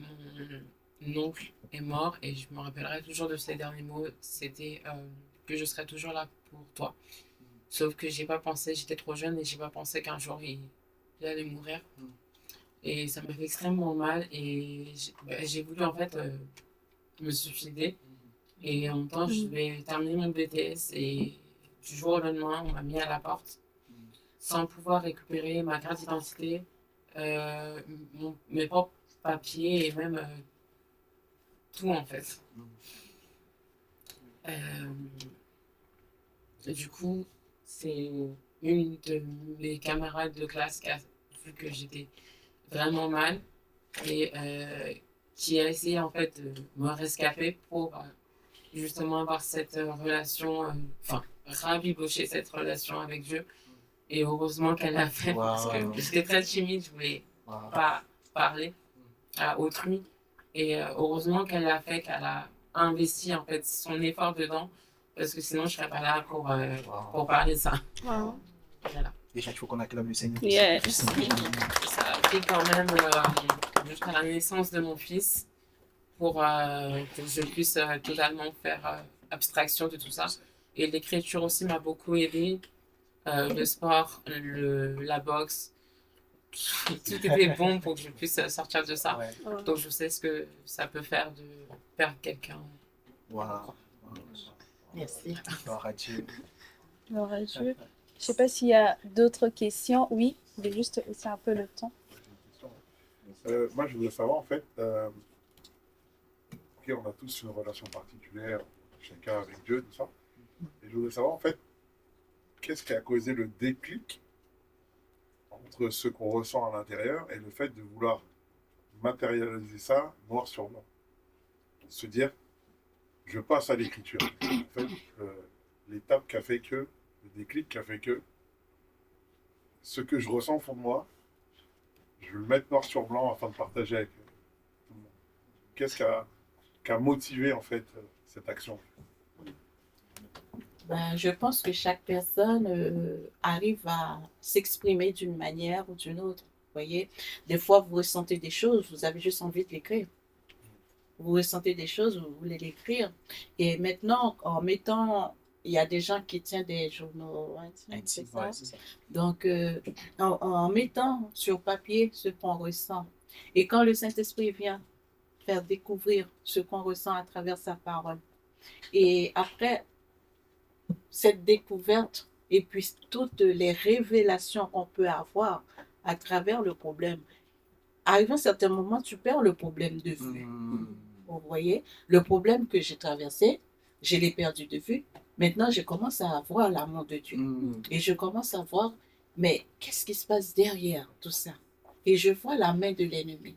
mon oncle est mort et je me rappellerai toujours de ses derniers mots. C'était que je serai toujours là pour toi. Sauf que j'ai pas pensé, j'étais trop jeune et j'ai pas pensé qu'un jour il allait mourir. Et ça m'a fait extrêmement mal et j'ai voulu en fait me suicider. Et en même temps, je vais terminer mon BTS et du jour au lendemain, on m'a mis à la porte sans pouvoir récupérer ma carte d'identité, mes propres papiers et même tout en fait. Et du coup, c'est une de mes camarades de classe qui a vu que j'étais vraiment mal et qui a essayé en fait de me rescaper pour justement avoir cette relation, enfin rabibocher cette relation avec Dieu. Et heureusement qu'elle l'a fait parce que j'étais très timide, je voulais pas parler à autrui. Et heureusement qu'elle l'a fait, qu'elle a investi en fait son effort dedans, parce que sinon je serais pas là pour parler de ça. Voilà. Déjà, il faut qu'on acclame le Seigneur. Yes. Ça a pris quand même jusqu'à la naissance de mon fils pour que je puisse totalement faire abstraction de tout ça. Et l'écriture aussi m'a beaucoup aidée. Le sport, la boxe, tout était bon pour que je puisse sortir de ça. Ouais. Donc je sais ce que ça peut faire de perdre quelqu'un. Wow. Merci. Gloire à Dieu. Alors, je ne sais pas s'il y a d'autres questions. Oui, je vais juste aussi un peu le temps. Moi, je voulais savoir, en fait, ok, on a tous une relation particulière, chacun avec Dieu, tout ça. Et je voulais savoir, en fait, qu'est-ce qui a causé le déclic entre ce qu'on ressent à l'intérieur et le fait de vouloir matérialiser ça noir sur blanc. Se dire, je passe à l'écriture. En fait, l'étape qui a fait que, le déclic qui a fait que, ce que je ressens au fond de moi, je vais le mettre noir sur blanc afin de partager avec tout le monde. Qu'est-ce qui a motivé en fait cette action? Je pense que chaque personne arrive à s'exprimer d'une manière ou d'une autre. Vous voyez, des fois vous ressentez des choses, vous avez juste envie de l'écrire. Vous ressentez des choses, vous voulez l'écrire. Et maintenant, en mettant il y a des gens qui tiennent des journaux intimes, c'est ça? Ouais, c'est ça. Donc, en mettant sur papier ce qu'on ressent, et quand le Saint-Esprit vient faire découvrir ce qu'on ressent à travers sa parole, et après cette découverte, et puis toutes les révélations qu'on peut avoir à travers le problème, arrivé à un certain moment, tu perds le problème de vue. Vous voyez, le problème que j'ai traversé, je l'ai perdu de vue. Maintenant, je commence à voir l'amour de Dieu. Et je commence à voir, mais qu'est-ce qui se passe derrière tout ça? Et je vois la main de l'ennemi.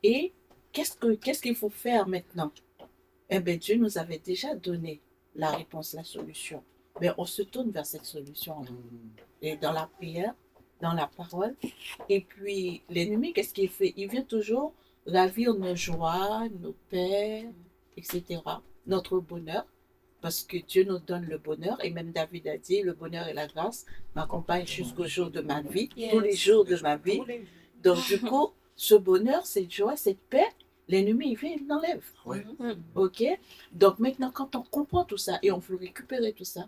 Et qu'est-ce qu'il faut faire maintenant? Eh bien, Dieu nous avait déjà donné la réponse, la solution. Mais on se tourne vers cette solution-là. Et dans la prière, dans la parole. Et puis, l'ennemi, qu'est-ce qu'il fait? Il vient toujours ravir nos joies, nos paix, etc. Notre bonheur. Parce que Dieu nous donne le bonheur. Et même David a dit, le bonheur et la grâce m'accompagnent jusqu'au jour de ma vie, tous les jours de ma vie. Donc, du coup, ce bonheur, cette joie, cette paix, l'ennemi, il vient, il l'enlève. Ouais. OK? Donc, maintenant, quand on comprend tout ça et on veut récupérer tout ça,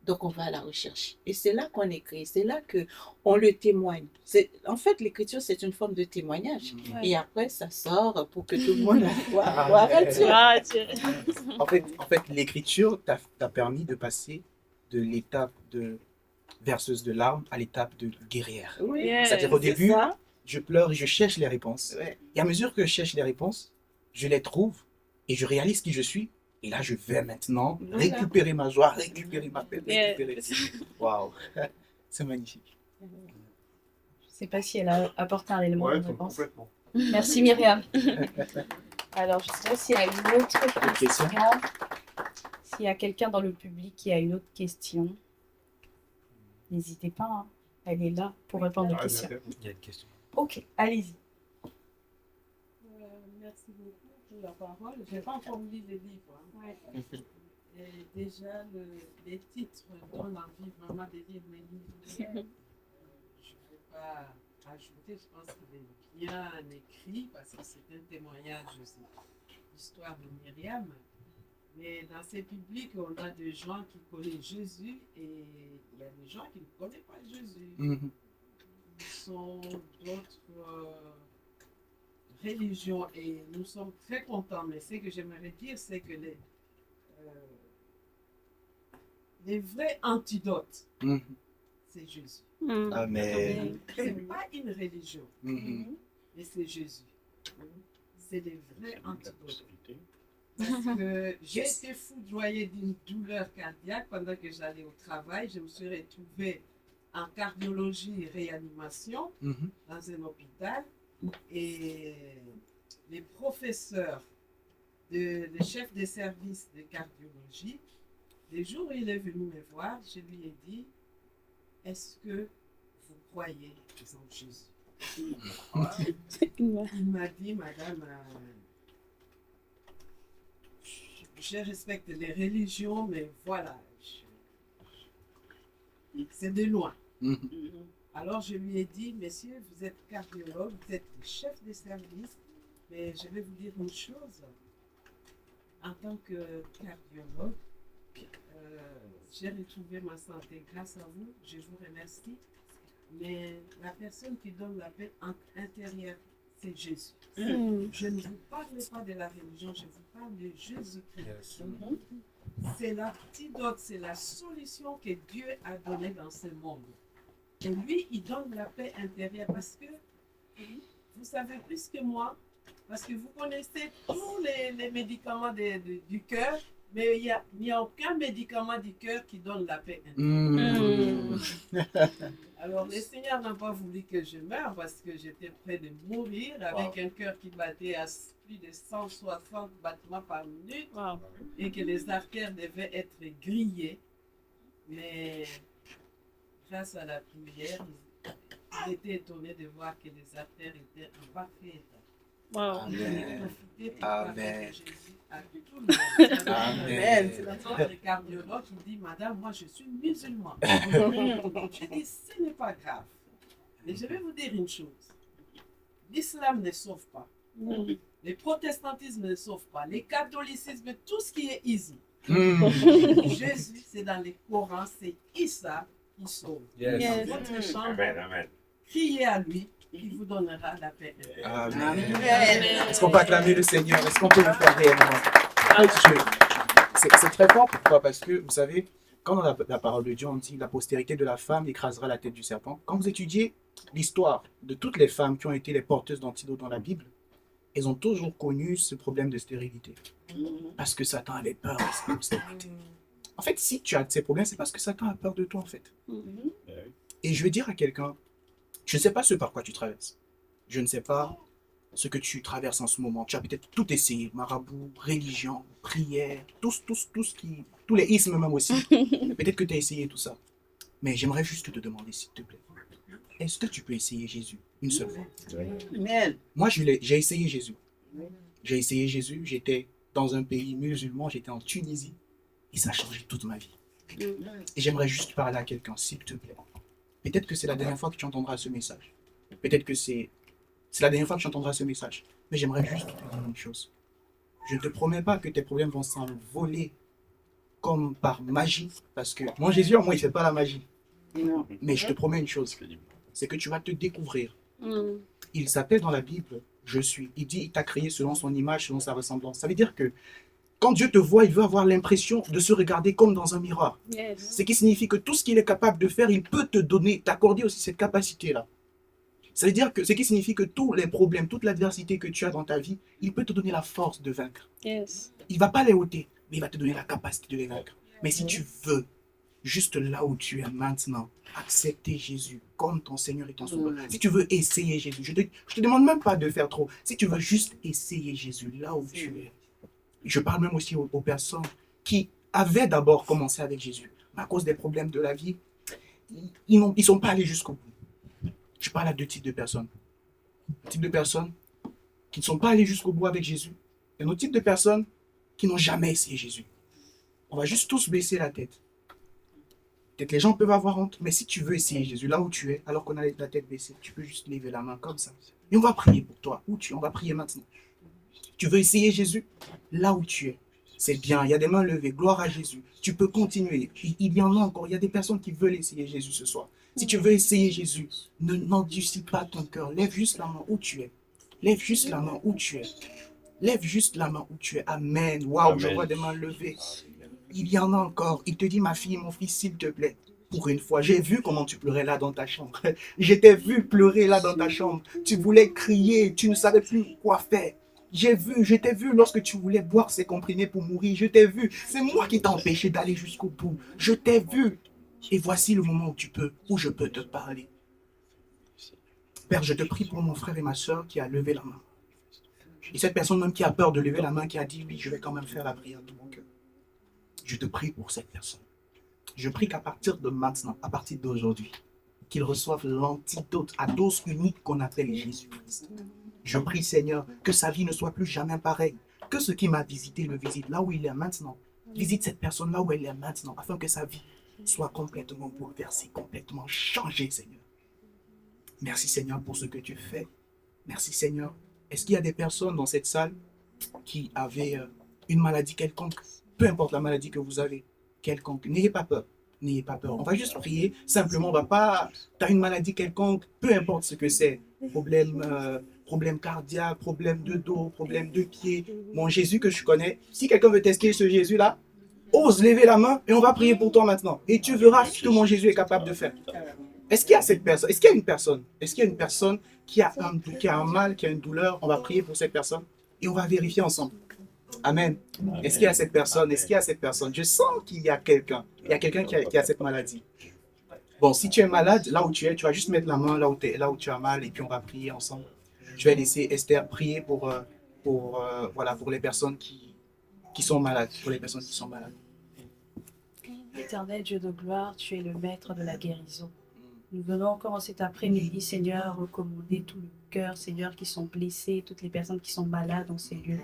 donc on va à la recherche. Et c'est là qu'on écrit, c'est là qu'on le témoigne. En fait, l'écriture, c'est une forme de témoignage. Ouais. Et après, ça sort pour que tout le monde voit Dieu. Ah, Dieu. En fait, l'écriture t'a permis de passer de l'étape de verseuse de larmes à l'étape de guerrière. Oui, Yeah. C'est-à-dire au c'est début, ça. je pleure et je cherche les réponses. Ouais. Et à mesure que je cherche les réponses, je les trouve et je réalise qui je suis. Et là, je vais maintenant Voilà. récupérer ma joie, récupérer ma paix, Yeah. récupérer... Waouh, c'est magnifique. Je ne sais pas si elle a apporté un élément Ouais, de réponse. complètement. Merci Myriam. Alors, je ne sais pas s'il y a une autre question. question. S'il y a quelqu'un dans le public qui a une autre question, n'hésitez pas, hein. Elle est là pour répondre aux Ah, questions. bien fait. Il y a une question. Ok, allez-y. Merci beaucoup pour la parole. Je n'ai pas encore lu les livres. Hein. Et déjà, les titres donnent envie vraiment de lire mes livres. Je ne vais pas ajouter, je pense qu'il est bien écrit parce que c'est un témoignage de l'histoire de Myriam. Mais dans ces publics, on a des gens qui connaissent Jésus et il y a des gens qui ne connaissent pas Jésus. Ils sont d'autres religions et nous sommes très contents. Mais ce que j'aimerais dire, c'est que les vrais antidotes, c'est Jésus. Amen. Ce n'est pas une religion, mais c'est Jésus. C'est les vrais antidotes. Parce que j'ai été foudroyée d'une douleur cardiaque pendant que j'allais au travail. Je me suis retrouvée en cardiologie et réanimation dans un hôpital. Et les professeurs, le chef des services de cardiologie, le jour où il est venu me voir, je lui ai dit, est-ce que vous croyez en Jésus? Il m'a dit, madame, je respecte les religions, mais voilà, c'est de loin. Alors je lui ai dit, monsieur, vous êtes cardiologue, vous êtes le chef de service, mais je vais vous dire une chose. En tant que cardiologue, j'ai retrouvé ma santé grâce à vous, je vous remercie. Mais la personne qui donne la paix intérieure, c'est Jésus. Je ne vous parle pas de la religion, je vous parle de Jésus-Christ. C'est l'antidote, c'est la solution que Dieu a donnée dans ce monde. Et lui, il donne la paix intérieure parce que vous savez plus que moi, parce que vous connaissez tous les médicaments du cœur, mais il n'y a aucun médicament du cœur qui donne la paix intérieure. Alors, le Seigneur n'a pas voulu que je meure parce que j'étais près de mourir avec un cœur qui battait à plus de 160 battements par minute et que les artères devaient être grillées. Mais grâce à la prière, il était étonné de voir que les artères étaient en parfait état. Amen. Amen. Jésus a tout le monde. Amen. C'est notre cardiologue qui dit, madame, moi je suis musulman. Je dis, ce n'est pas grave. Mais je vais vous dire une chose. L'islam ne sauve pas. Le protestantisme ne sauve pas. Le catholicisme, tout ce qui est easy. Jésus, c'est dans les Corans, c'est Issa qui sauve. Yes. Yes. Dans votre chambre, Amen, amen. criez à lui, il vous donnera la paix. Amen. Est-ce qu'on peut acclamer le Seigneur? Est-ce qu'on peut le faire réellement? C'est très fort. Pourquoi? Parce que, vous savez, quand dans la parole de Dieu, on dit la postérité de la femme écrasera la tête du serpent. Quand vous étudiez l'histoire de toutes les femmes qui ont été les porteuses d'antidotes dans la Bible, elles ont toujours connu ce problème de stérilité. Parce que Satan avait peur de cette stérilité. En fait, si tu as ces problèmes, c'est parce que Satan a peur de toi, en fait. Et je vais dire à quelqu'un, je ne sais pas ce par quoi tu traverses. Je ne sais pas ce que tu traverses en ce moment. Tu as peut-être tout essayé, marabout, religion, prière, tous les ismes même aussi. Peut-être que tu as essayé tout ça. Mais j'aimerais juste te demander, s'il te plaît, est-ce que tu peux essayer Jésus une seule fois? Amen. Moi, j'ai essayé Jésus. J'ai essayé Jésus, j'étais dans un pays musulman, j'étais en Tunisie, et ça a changé toute ma vie. Et j'aimerais juste parler à quelqu'un, s'il te plaît. Peut-être que c'est la dernière fois que tu entendras ce message. Peut-être que c'est la dernière fois que tu entendras ce message. Mais j'aimerais juste te dire une chose. Je ne te promets pas que tes problèmes vont s'envoler comme par magie. Parce que mon Jésus, moi, il ne fait pas la magie. Non. Mais je te promets une chose. C'est que tu vas te découvrir. Il s'appelle dans la Bible, je suis. Il dit, il t'a créé selon son image, selon sa ressemblance. Ça veut dire que quand Dieu te voit, il veut avoir l'impression de se regarder comme dans un miroir. Yes. Ce qui signifie que tout ce qu'il est capable de faire, il peut te donner, t'accorder aussi cette capacité-là. Ça veut dire que ce qui signifie que tous les problèmes, toute l'adversité que tu as dans ta vie, il peut te donner la force de vaincre. Yes. Il ne va pas les ôter, mais il va te donner la capacité de les vaincre. Mais si tu veux, juste là où tu es maintenant, accepter Jésus comme ton Seigneur et ton Sauveur. Si tu veux essayer Jésus, je te demande même pas de faire trop. Si tu veux juste essayer Jésus là où tu es. Je parle même aussi aux personnes qui avaient d'abord commencé avec Jésus. Mais à cause des problèmes de la vie, ils ne sont pas allés jusqu'au bout. Je parle à deux types de personnes. Un type de personnes qui ne sont pas allés jusqu'au bout avec Jésus. Et un autre type de personnes qui n'ont jamais essayé Jésus. On va juste tous baisser la tête. Peut-être les gens peuvent avoir honte, mais si tu veux essayer Jésus là où tu es, alors qu'on a la tête baissée, tu peux juste lever la main comme ça. Et on va prier pour toi. Où tu es? On va prier maintenant. Tu veux essayer Jésus là où tu es. C'est bien, il y a des mains levées. Gloire à Jésus. Tu peux continuer. Il y en a encore. Il y a des personnes qui veulent essayer Jésus ce soir. Si tu veux essayer Jésus, n'endurcis pas ton cœur. Lève juste la main où tu es. Lève juste la main où tu es. Lève juste la main où tu es. Amen. Waouh, je vois des mains levées. Il y en a encore. Il te dit, ma fille, mon fils, s'il te plaît. Pour une fois, j'ai vu comment tu pleurais là dans ta chambre. Je t'ai vu pleurer là dans ta chambre. Tu voulais crier, tu ne savais plus quoi faire. Je t'ai vu lorsque tu voulais boire ces comprimés pour mourir. Je t'ai vu. C'est moi qui t'ai empêché d'aller jusqu'au bout. Je t'ai vu. Et voici le moment où je peux te parler. Père, je te prie pour mon frère et ma soeur qui a levé la main. Et cette personne même qui a peur de lever la main, qui a dit, oui, je vais quand même faire la prière de mon cœur. Je te prie pour cette personne. Je prie qu'à partir de maintenant, à partir d'aujourd'hui, qu'il reçoive l'antidote à dose unique qu'on appelle Jésus-Christ. Je prie, Seigneur, que sa vie ne soit plus jamais pareille. Que ce qui m'a visité le visite là où il est maintenant. Visite cette personne là où elle est maintenant, afin que sa vie soit complètement bouleversée, complètement changée, Seigneur. Merci, Seigneur, pour ce que tu fais. Merci, Seigneur. Est-ce qu'il y a des personnes dans cette salle qui avaient une maladie quelconque? Peu importe la maladie que vous avez, quelconque. N'ayez pas peur. N'ayez pas peur. On va juste prier. Simplement, on va pas... Tu as une maladie quelconque, peu importe ce que c'est. Problème cardiaque, problème de dos, problème de pied. Mon Jésus que je connais, si quelqu'un veut tester ce Jésus-là, ose lever la main et on va prier pour toi maintenant. Et tu verras ce que mon Jésus est capable de faire. Est-ce qu'il y a cette personne? Est-ce qu'il y a une personne? Est-ce qu'il y a une personne qui a un mal, qui a une douleur? On va prier pour cette personne et on va vérifier ensemble. Amen. Est-ce qu'il y a cette personne? Est-ce qu'il y a cette personne? Je sens qu'il y a quelqu'un. Il y a quelqu'un qui a cette maladie. Bon, si tu es malade, là où tu es, tu vas juste mettre la main là où tu as mal et puis on va prier ensemble. Je vais laisser Esther prier pour les personnes qui sont malades. Pour les personnes qui sont malades. Éternel Dieu de gloire, tu es le maître de la guérison. Nous venons encore en cet après-midi, Seigneur, recommander tout le cœur, Seigneur, qui sont blessés, toutes les personnes qui sont malades dans ces lieux.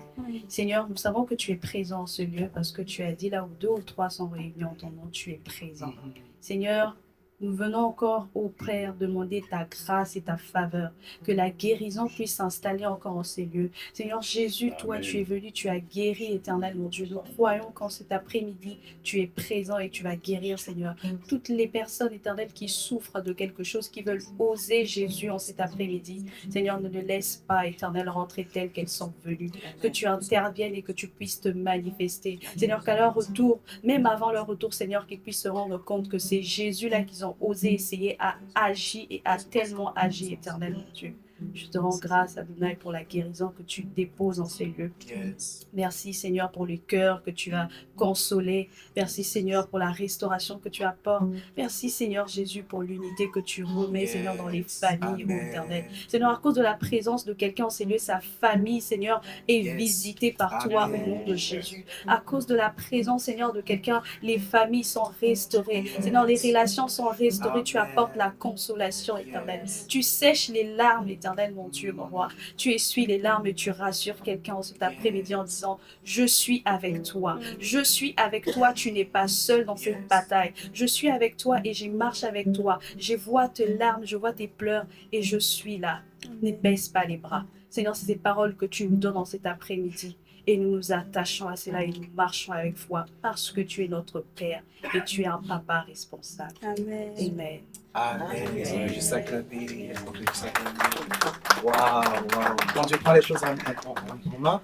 Seigneur, nous savons que tu es présent en ce lieu parce que tu as dit là où 2 ou 3 sont réunis en ton nom, tu es présent. Seigneur, Nous venons encore au Père demander ta grâce et ta faveur, que la guérison puisse s'installer encore en ces lieux. Seigneur Jésus, toi Amen. tu es venu, tu as guéri, Éternel mon Dieu. Nous croyons qu'en cet après-midi, tu es présent et tu vas guérir, Seigneur. Toutes les personnes, Éternel, qui souffrent de quelque chose, qui veulent oser Jésus en cet après-midi, Seigneur, ne les laisse pas, Éternel, rentrer telles qu'elles sont venues. Que tu interviennes et que tu puisses te manifester. Seigneur, qu'à leur retour, même avant leur retour, Seigneur, qu'ils puissent se rendre compte que c'est Jésus-là qu'ils ont osé essayer, a agi et a tellement agi, Éternel mon Dieu. Je te rends grâce, Adonai, pour la guérison que tu déposes en ces lieux. Yes. Merci, Seigneur, pour les cœurs que tu as consolés. Merci, Seigneur, pour la restauration que tu apportes. Merci, Seigneur Jésus, pour l'unité que tu remets, Seigneur, dans les familles, ô Éternel. Seigneur, à cause de la présence de quelqu'un en ces lieux, sa famille, Seigneur, est visitée par toi au nom de Jésus. À cause de la présence, Seigneur, de quelqu'un, les familles sont restaurées. Seigneur, les relations sont restaurées. Tu apportes la consolation, Éternel. Tu sèches les larmes, Éternel, mon Dieu, mon roi. Tu essuies les larmes et tu rassures quelqu'un en cet après-midi en disant, je suis avec toi. Je suis avec toi. Tu n'es pas seul dans cette bataille. Je suis avec toi et je marche avec toi. Je vois tes larmes, je vois tes pleurs et je suis là. Ne baisse pas les bras. Seigneur, c'est ces paroles que tu nous donnes en cet après-midi. Et nous nous attachons à cela et nous marchons avec foi parce que tu es notre Père et tu es un papa responsable. Amen. Amen. Amen. Juste acclamer. Juste acclamer. Waouh. Quand Dieu prend les choses en main,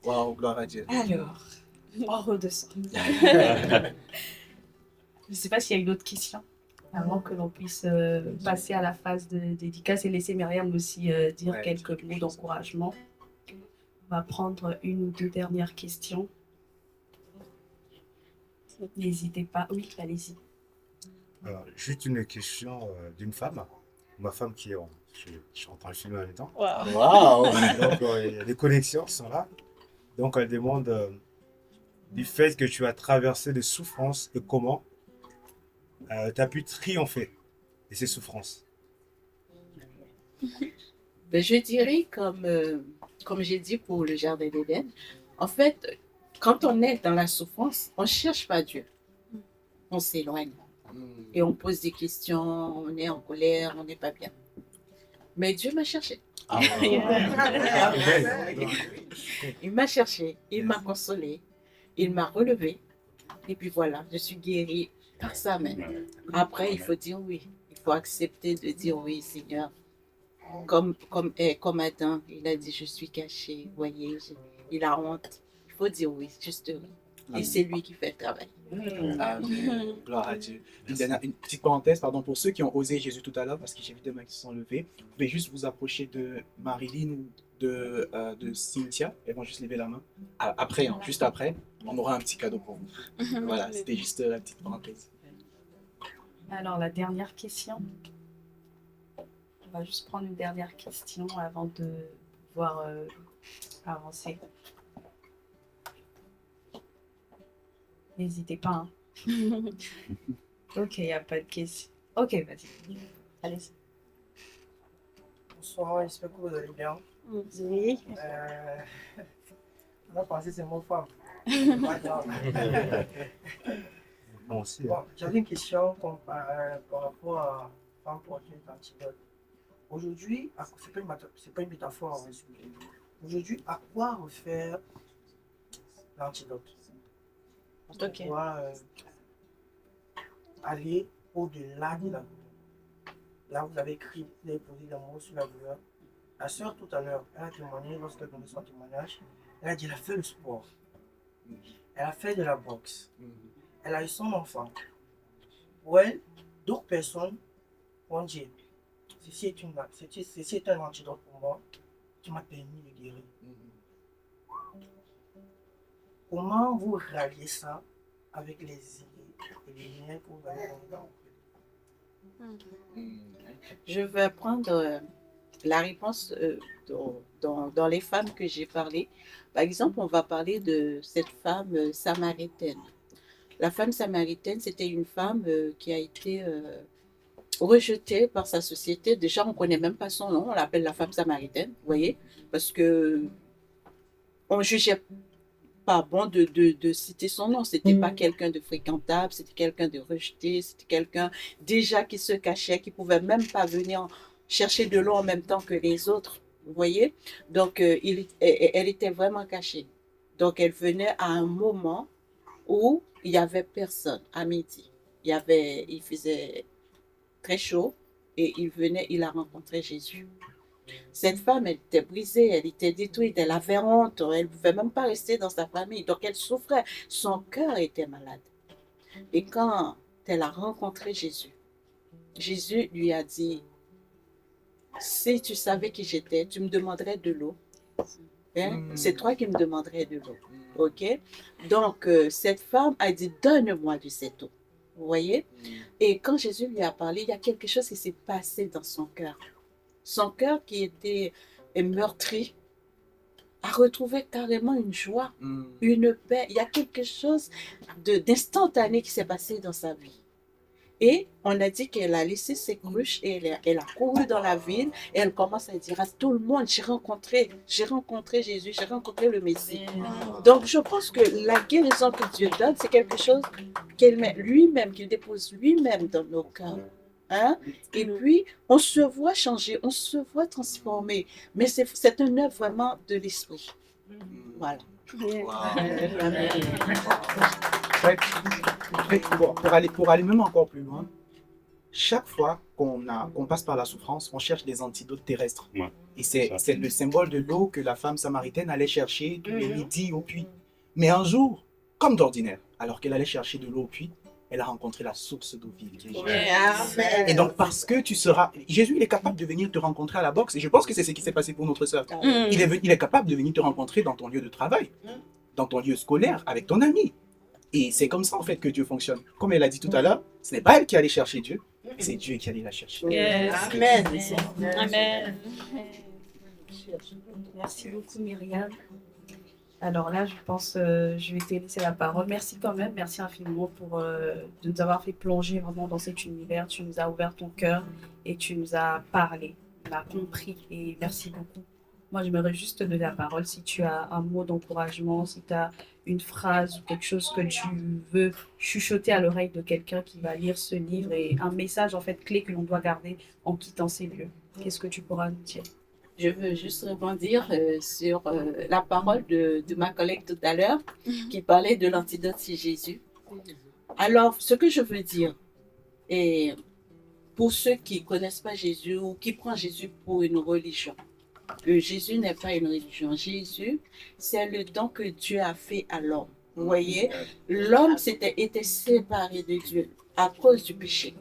waouh, gloire à Dieu. Alors, on redescend. Je ne sais pas s'il y a une autre question avant que l'on puisse passer à la phase de dédicace et laisser Myriam aussi dire Ouais, quelques mots d'encouragement. On va prendre une ou deux dernières questions. N'hésitez pas. Oui, allez-y. Juste une question d'une femme. Ma femme qui est je suis en train de filmer en même temps. Wow. Waouh. Donc, les connexions sont là. Donc, elle demande du fait que tu as traversé des souffrances et comment tu as pu triompher de ces souffrances. Ben, je dirais, comme j'ai dit pour le Jardin d'Éden, en fait, quand on est dans la souffrance, on ne cherche pas Dieu. On s'éloigne. Et on pose des questions, on est en colère, on n'est pas bien. Mais Dieu m'a cherché. Ah, Il m'a cherché, il m'a consolé, il m'a relevé. Et puis voilà, je suis guérie par ça même. Après, il faut dire oui. Il faut accepter de dire oui, Seigneur. Comme Adam, il a dit, je suis caché. Vous voyez, il a honte. Il faut dire oui, juste oui. Et c'est lui qui fait le travail. Amen. Gloire à Dieu. Une petite parenthèse, pardon, pour ceux qui ont osé Jésus tout à l'heure, parce que j'ai vu des mains qui se sont levées, vous pouvez juste vous approcher de Marilyn ou de Cynthia. Elles vont juste lever la main. Après, hein, juste après, on aura un petit cadeau pour vous. Voilà, c'était juste la petite parenthèse. Alors, la dernière question. On va juste prendre une dernière question avant de pouvoir avancer. N'hésitez pas. Hein. Ok, il n'y a pas de question. Ok, vas-y. Allez-y. Bonsoir, j'espère que vous allez bien. Oui. On a pensé c'est mon femme. Pas grave. Bon, aussi. Bon, j'avais une question par rapport à femme porteuse d'antidote. Aujourd'hui, c'est pas une métaphore, hein, excusez-moi. Aujourd'hui, à quoi refaire l'antidote? Ok. Pourquoi aller au-delà de la douleur? Là, vous avez écrit, vous avez posé des mots sur la douleur. La sœur, tout à l'heure, elle a témoigné, lorsqu'elle donnait son témoignage, elle a dit qu'elle a fait le sport. Elle a fait de la boxe. Elle a eu son enfant. Pour elle, d'autres personnes vont dire, ceci est un antidote pour moi, qui m'a permis de guérir. Comment vous ralliez ça avec les idées et les liens que vous avez dans Je vais prendre la réponse dans les femmes que j'ai parlé. Par exemple, on va parler de cette femme samaritaine. La femme samaritaine, c'était une femme qui a été rejetée par sa société. Déjà, on ne connaît même pas son nom, on l'appelle la femme samaritaine, vous voyez, parce que on jugeait pas bon de citer son nom. C'était pas quelqu'un de fréquentable, c'était quelqu'un de rejeté, c'était quelqu'un déjà qui se cachait, qui pouvait même pas venir chercher de l'eau en même temps que les autres. Vous voyez? Donc, elle était vraiment cachée. Donc, elle venait à un moment où il y avait personne à midi. Il faisait très chaud et il a rencontré Jésus. Cette femme, elle était brisée, elle était détruite, elle avait honte, elle ne pouvait même pas rester dans sa famille. Donc, elle souffrait. Son cœur était malade. Et quand elle a rencontré Jésus, Jésus lui a dit, si tu savais qui j'étais, tu me demanderais de l'eau. Hein? C'est toi qui me demanderais de l'eau. OK? Donc, cette femme a dit, donne-moi de cette eau. Vous voyez? Et quand Jésus lui a parlé, il y a quelque chose qui s'est passé dans son cœur. Son cœur qui était meurtri a retrouvé carrément une joie, une paix. Il y a quelque chose d'instantané qui s'est passé dans sa vie. Et on a dit qu'elle a laissé ses cruches et elle a couru dans la ville et elle commence à dire à tout le monde, j'ai rencontré Jésus, j'ai rencontré le Messie. Donc je pense que la guérison que Dieu donne, c'est quelque chose qu'il met lui-même, qu'il dépose lui-même dans nos cœurs. Hein? Et puis, on se voit changer, on se voit transformer. Mais c'est une œuvre vraiment de l'esprit. Voilà. Pour aller même encore plus loin, chaque fois qu'on passe par la souffrance, on cherche des antidotes terrestres. Ouais. Et c'est le symbole de l'eau que la femme samaritaine allait chercher tous les midis au puits. Mais un jour, comme d'ordinaire, alors qu'elle allait chercher de l'eau au puits, elle a rencontré la source d'eau vive. Et donc, parce que Jésus, il est capable de venir te rencontrer à la boxe. Et je pense que c'est ce qui s'est passé pour notre sœur. Il est capable de venir te rencontrer dans ton lieu de travail, dans ton lieu scolaire, avec ton ami. Et c'est comme ça, en fait, que Dieu fonctionne. Comme elle a dit tout à l'heure, ce n'est pas elle qui allait chercher Dieu, c'est Dieu qui allait la chercher. Yes. Amen. Amen. Merci beaucoup, Myriam. Alors là, je pense, je vais te laisser la parole. Merci quand même, merci infiniment de nous avoir fait plonger vraiment dans cet univers. Tu nous as ouvert ton cœur et tu nous as parlé. On a compris et merci beaucoup. Moi, j'aimerais juste te donner la parole. Si tu as un mot d'encouragement, si tu as une phrase ou quelque chose que tu veux chuchoter à l'oreille de quelqu'un qui va lire ce livre et un message en fait clé que l'on doit garder en quittant ces lieux, qu'est-ce que tu pourras nous dire? Je veux juste rebondir sur la parole de ma collègue tout à l'heure qui parlait de l'antidote, c'est Jésus. Alors, ce que je veux dire, et pour ceux qui ne connaissent pas Jésus ou qui prennent Jésus pour une religion, Jésus n'est pas une religion. Jésus, c'est le don que Dieu a fait à l'homme. Vous voyez, l'homme était séparé de Dieu à cause du péché.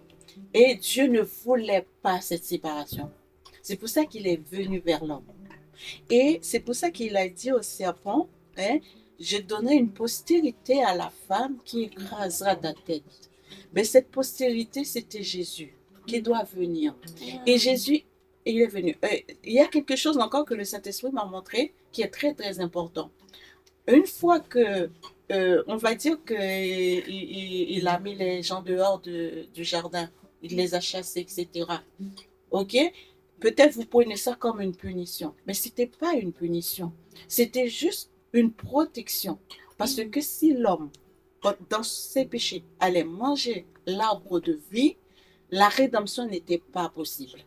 Et Dieu ne voulait pas cette séparation. C'est pour ça qu'il est venu vers l'homme. Et c'est pour ça qu'il a dit au serpent, hein, je donnerai une postérité à la femme qui écrasera ta tête. Mais cette postérité, c'était Jésus qui doit venir. Et Jésus, il est venu. Il y a quelque chose encore que le Saint-Esprit m'a montré qui est très, très important. Une fois que, on va dire qu'il a mis les gens dehors du jardin, il les a chassés, etc. OK? Peut-être vous prenez ça comme une punition, mais ce n'était pas une punition. C'était juste une protection. Parce que si l'homme, dans ses péchés, allait manger l'arbre de vie, la rédemption n'était pas possible.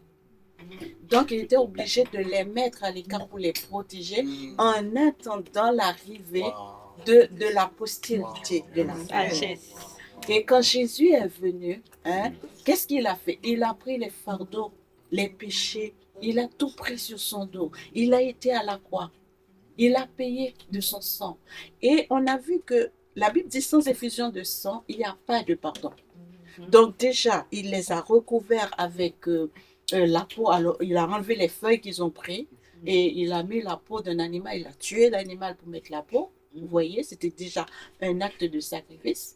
Donc, il était obligé de les mettre à l'écart pour les protéger en attendant l'arrivée de la postérité de la femme. Et quand Jésus est venu, hein, qu'est-ce qu'il a fait? Il a pris les fardeaux, les péchés, il a tout pris sur son dos. Il a été à la croix. Il a payé de son sang. Et on a vu que la Bible dit sans effusion de sang, il n'y a pas de pardon. Donc déjà, il les a recouverts avec la peau. Alors, il a enlevé les feuilles qu'ils ont pris et il a mis la peau d'un animal. Il a tué l'animal pour mettre la peau. Vous voyez, c'était déjà un acte de sacrifice.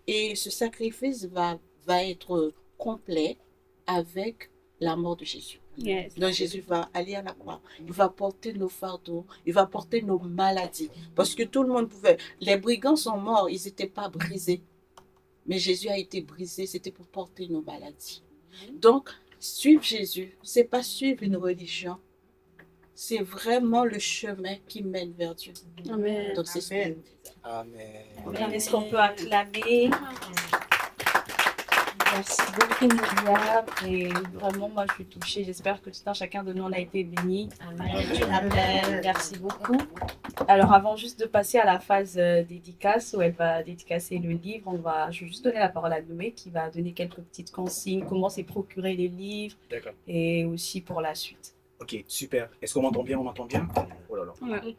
Et ce sacrifice va être complet avec la mort de Jésus. Yes. Donc Jésus va aller à la croix. Il va porter nos fardeaux. Il va porter nos maladies. Parce que tout le monde pouvait... Les brigands sont morts. Ils n'étaient pas brisés. Mais Jésus a été brisé. C'était pour porter nos maladies. Donc, suivre Jésus, ce n'est pas suivre une religion. c'est vraiment le chemin qui mène vers Dieu. Amen. Donc, c'est ce que Amen. Amen. Est-ce qu'on peut acclamer? Merci beaucoup, Myriam. Et vraiment, moi, je suis touchée. J'espère que tout un chacun de nous en a été béni. Amen. Merci beaucoup. Alors, avant juste de passer à la phase dédicace, où elle va dédicacer le livre, je vais juste donner la parole à Noé qui va donner quelques petites consignes, comment s'est procuré les livres D'accord. et aussi pour la suite. Ok, super. Est-ce qu'on m'entend bien? On m'entend bien? Oh là là. Ouais.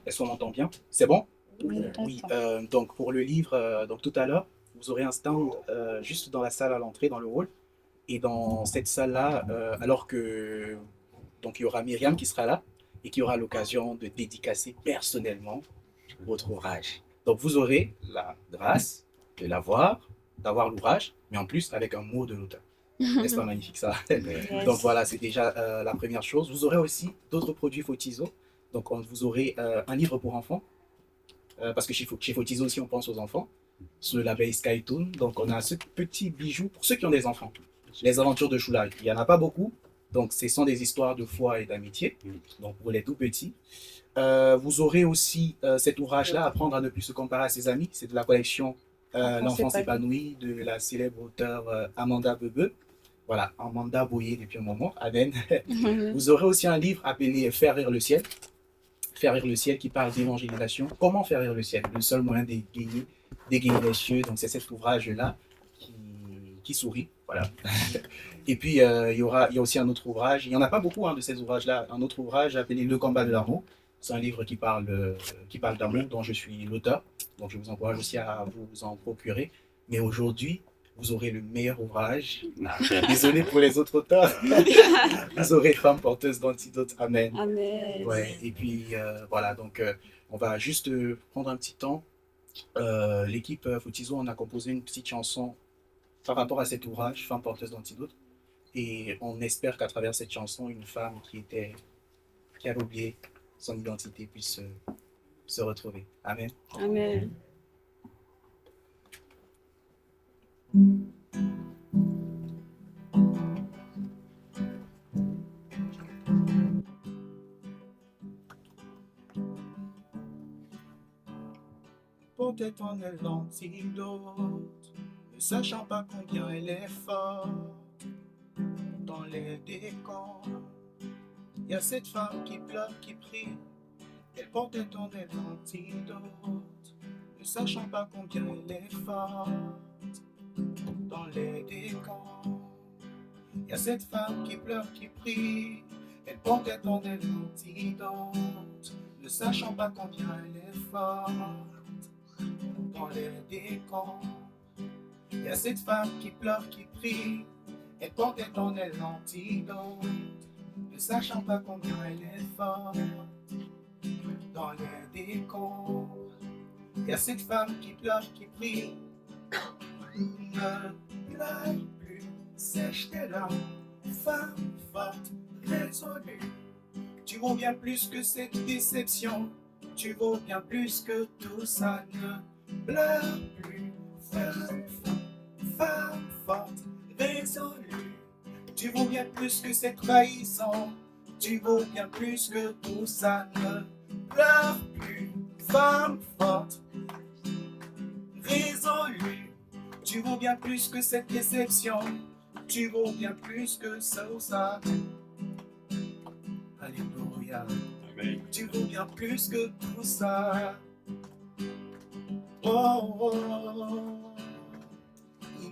Est-ce qu'on m'entend bien? C'est bon? Oui, Oui, donc pour le livre, donc tout à l'heure, vous aurez un stand juste dans la salle à l'entrée, dans le hall. Et dans cette salle-là, alors que donc il y aura Myriam qui sera là et qui aura l'occasion de dédicacer personnellement votre ouvrage. Donc vous aurez la grâce de l'avoir, d'avoir l'ouvrage, mais en plus avec un mot de l'auteur. N'est-ce pas magnifique ça? Donc voilà, c'est déjà la première chose. Vous aurez aussi d'autres produits Fotizo. Donc vous aurez un livre pour enfants. Parce que chez Fotizo aussi, on pense aux enfants, sur le label Skytoon. Donc, on a ce petit bijou pour ceux qui ont des enfants. Les aventures de Choula, il n'y en a pas beaucoup. Donc, ce sont des histoires de foi et d'amitié. Donc, pour les tout petits. Vous aurez aussi cet ouvrage-là, Apprendre à ne plus se comparer à ses amis. C'est de la collection L'enfance épanouie de la célèbre auteure Amanda Bebe. Voilà, Amanda Boyer depuis un moment. Amen. Vous aurez aussi un livre appelé Faire rire le ciel. Faire rire le ciel qui parle d'évangélisation. Comment faire rire le ciel? Le seul moyen d'égayer les cieux. Donc c'est cet ouvrage-là qui sourit. Voilà. Et puis il y a aussi un autre ouvrage. Il n'y en a pas beaucoup de ces ouvrages-là. Un autre ouvrage appelé Le combat de l'amour. C'est un livre qui parle d'amour dont je suis l'auteur. Donc je vous encourage aussi à vous en procurer. Mais aujourd'hui, vous aurez le meilleur ouvrage. Désolé pour les autres auteurs. Vous aurez Femme porteuse d'antidote. Amen. Amen. Ouais, et puis voilà, donc on va juste prendre un petit temps. L'équipe Fotizo, on a composé une petite chanson par rapport à cet ouvrage, Femme porteuse d'antidote. Et on espère qu'à travers cette chanson, une femme qui avait oublié son identité puisse se retrouver. Amen. Amen. Peut-être en est l'antidote, ne sachant pas combien elle est forte. Dans les décors, il y a cette femme qui pleure, qui prie. Elle portait en elle l'antidote, ne sachant pas combien elle est forte. Dans les décors, il y a cette femme qui pleure, qui prie. Elle portait en elle l'antidote, ne sachant pas combien elle est forte. Dans les décors, il y a cette femme qui pleure, qui prie. Elle portait en elle l'antidote, ne sachant pas combien elle est forte. Dans les décors, il y a cette femme qui pleure, qui prie. Ne pleure plus, sèche tes larmes, femme forte, résolue. Tu vaux bien plus que cette déception, tu vaux bien plus que tout ça. Ne pleure plus, femme forte, résolue. Tu vaux bien plus que cette trahison, tu vaux bien plus que tout ça. Ne pleure plus, femme forte, résolue. Tu vaux bien plus que cette déception, tu vaux bien plus que ça. Alléluia. Amen. Tu vaux bien plus que tout ça. Oh, oh, oh.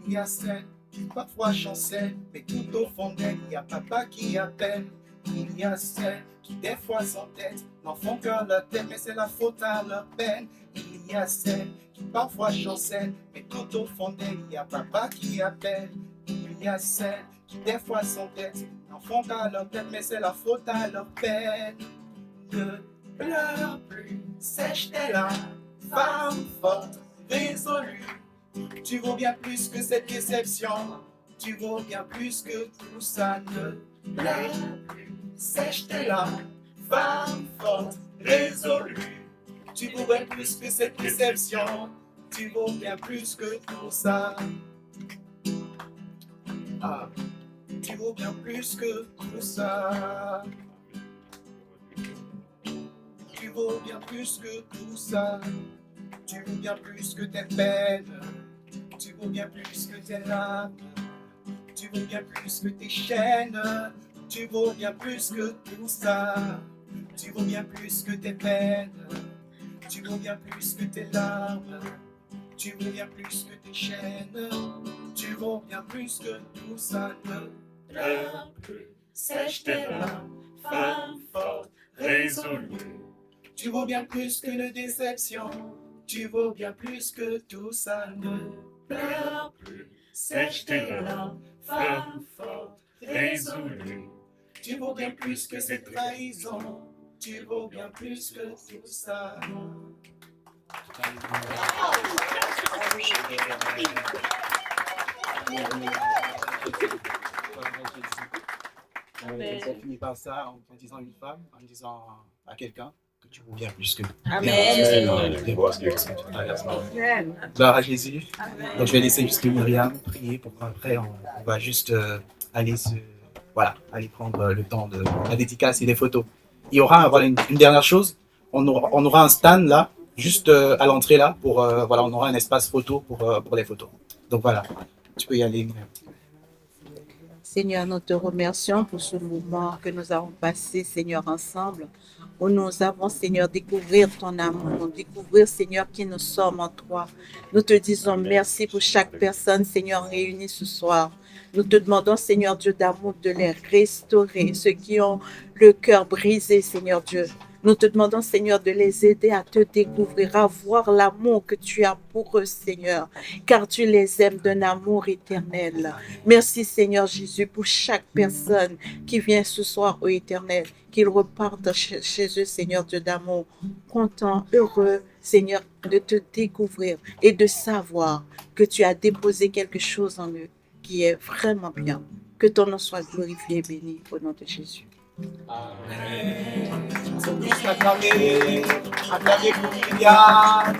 Il y a celle qui parfois chancelle, mais tout au fond d'elle, il y a papa qui appelle. Il y a celle qui des fois s'entête, n'en font qu'à leur tête, mais c'est la faute à leur peine. Il y a celle qui parfois chancelle, mais tout au fond d'elle, il y a papa qui appelle. Il y a celle qui des fois s'entête, n'en font qu'à leur tête, mais c'est la faute à leur peine. Ne pleure plus, sèche tes larmes, femme forte, résolue. Tu vaux bien plus que cette déception, tu vaux bien plus que tout ça. Ne pleure plus, sèche tes larmes, femme forte, résolue. Tu vaux bien plus que cette déception, tu vaux bien plus que tout ça. Ah. Tu vaux bien plus que tout ça. Tu vaux bien plus que tout ça. Tu vaux bien plus que tes peines. Tu vaux bien plus que tes larmes. Tu vaux bien plus que tes chaînes. Tu vaux bien plus que tout ça. Tu vaux bien plus que tes peines. Tu vaux bien plus que tes larmes. Tu vaux bien plus que tes chaînes. Tu vaux bien plus que tout ça. Ne pleure plus, sèche tes larmes, femme forte, résolue. Tu vaux bien plus que les déceptions. Tu vaux bien plus que tout ça. Ne pleure plus, sèche tes larmes, femme forte, résolue. Tu vaux bien plus que cette trahison. Tu vaux bien plus que tout ça. On finit par ça en disant à une femme, en disant à quelqu'un que tu vaux bien plus que. Gloire à Jésus. Donc je vais laisser juste Myriam prier pour qu'après on va juste aller aller prendre le temps de la dédicace et des photos. Il y aura une dernière chose. On aura un stand là, juste à l'entrée là, pour on aura un espace photo pour les photos. Donc voilà, tu peux y aller. Seigneur, nous te remercions pour ce moment que nous avons passé, Seigneur, ensemble, où nous avons, Seigneur, découvert ton amour, découvrir, Seigneur, qui nous sommes en toi. Nous te disons merci pour chaque personne, Seigneur, réunie ce soir. Nous te demandons, Seigneur Dieu d'amour, de les restaurer, ceux qui ont le cœur brisé, Seigneur Dieu. Nous te demandons, Seigneur, de les aider à te découvrir, à voir l'amour que tu as pour eux, Seigneur, car tu les aimes d'un amour éternel. Merci, Seigneur Jésus, pour chaque personne qui vient ce soir au éternel, qu'ils repartent chez eux, Seigneur Dieu d'amour, contents, heureux, Seigneur, de te découvrir et de savoir que tu as déposé quelque chose en eux qui est vraiment bien. Que ton nom soit glorifié et béni au nom de Jésus. Amen. Acclamez pour Myriam.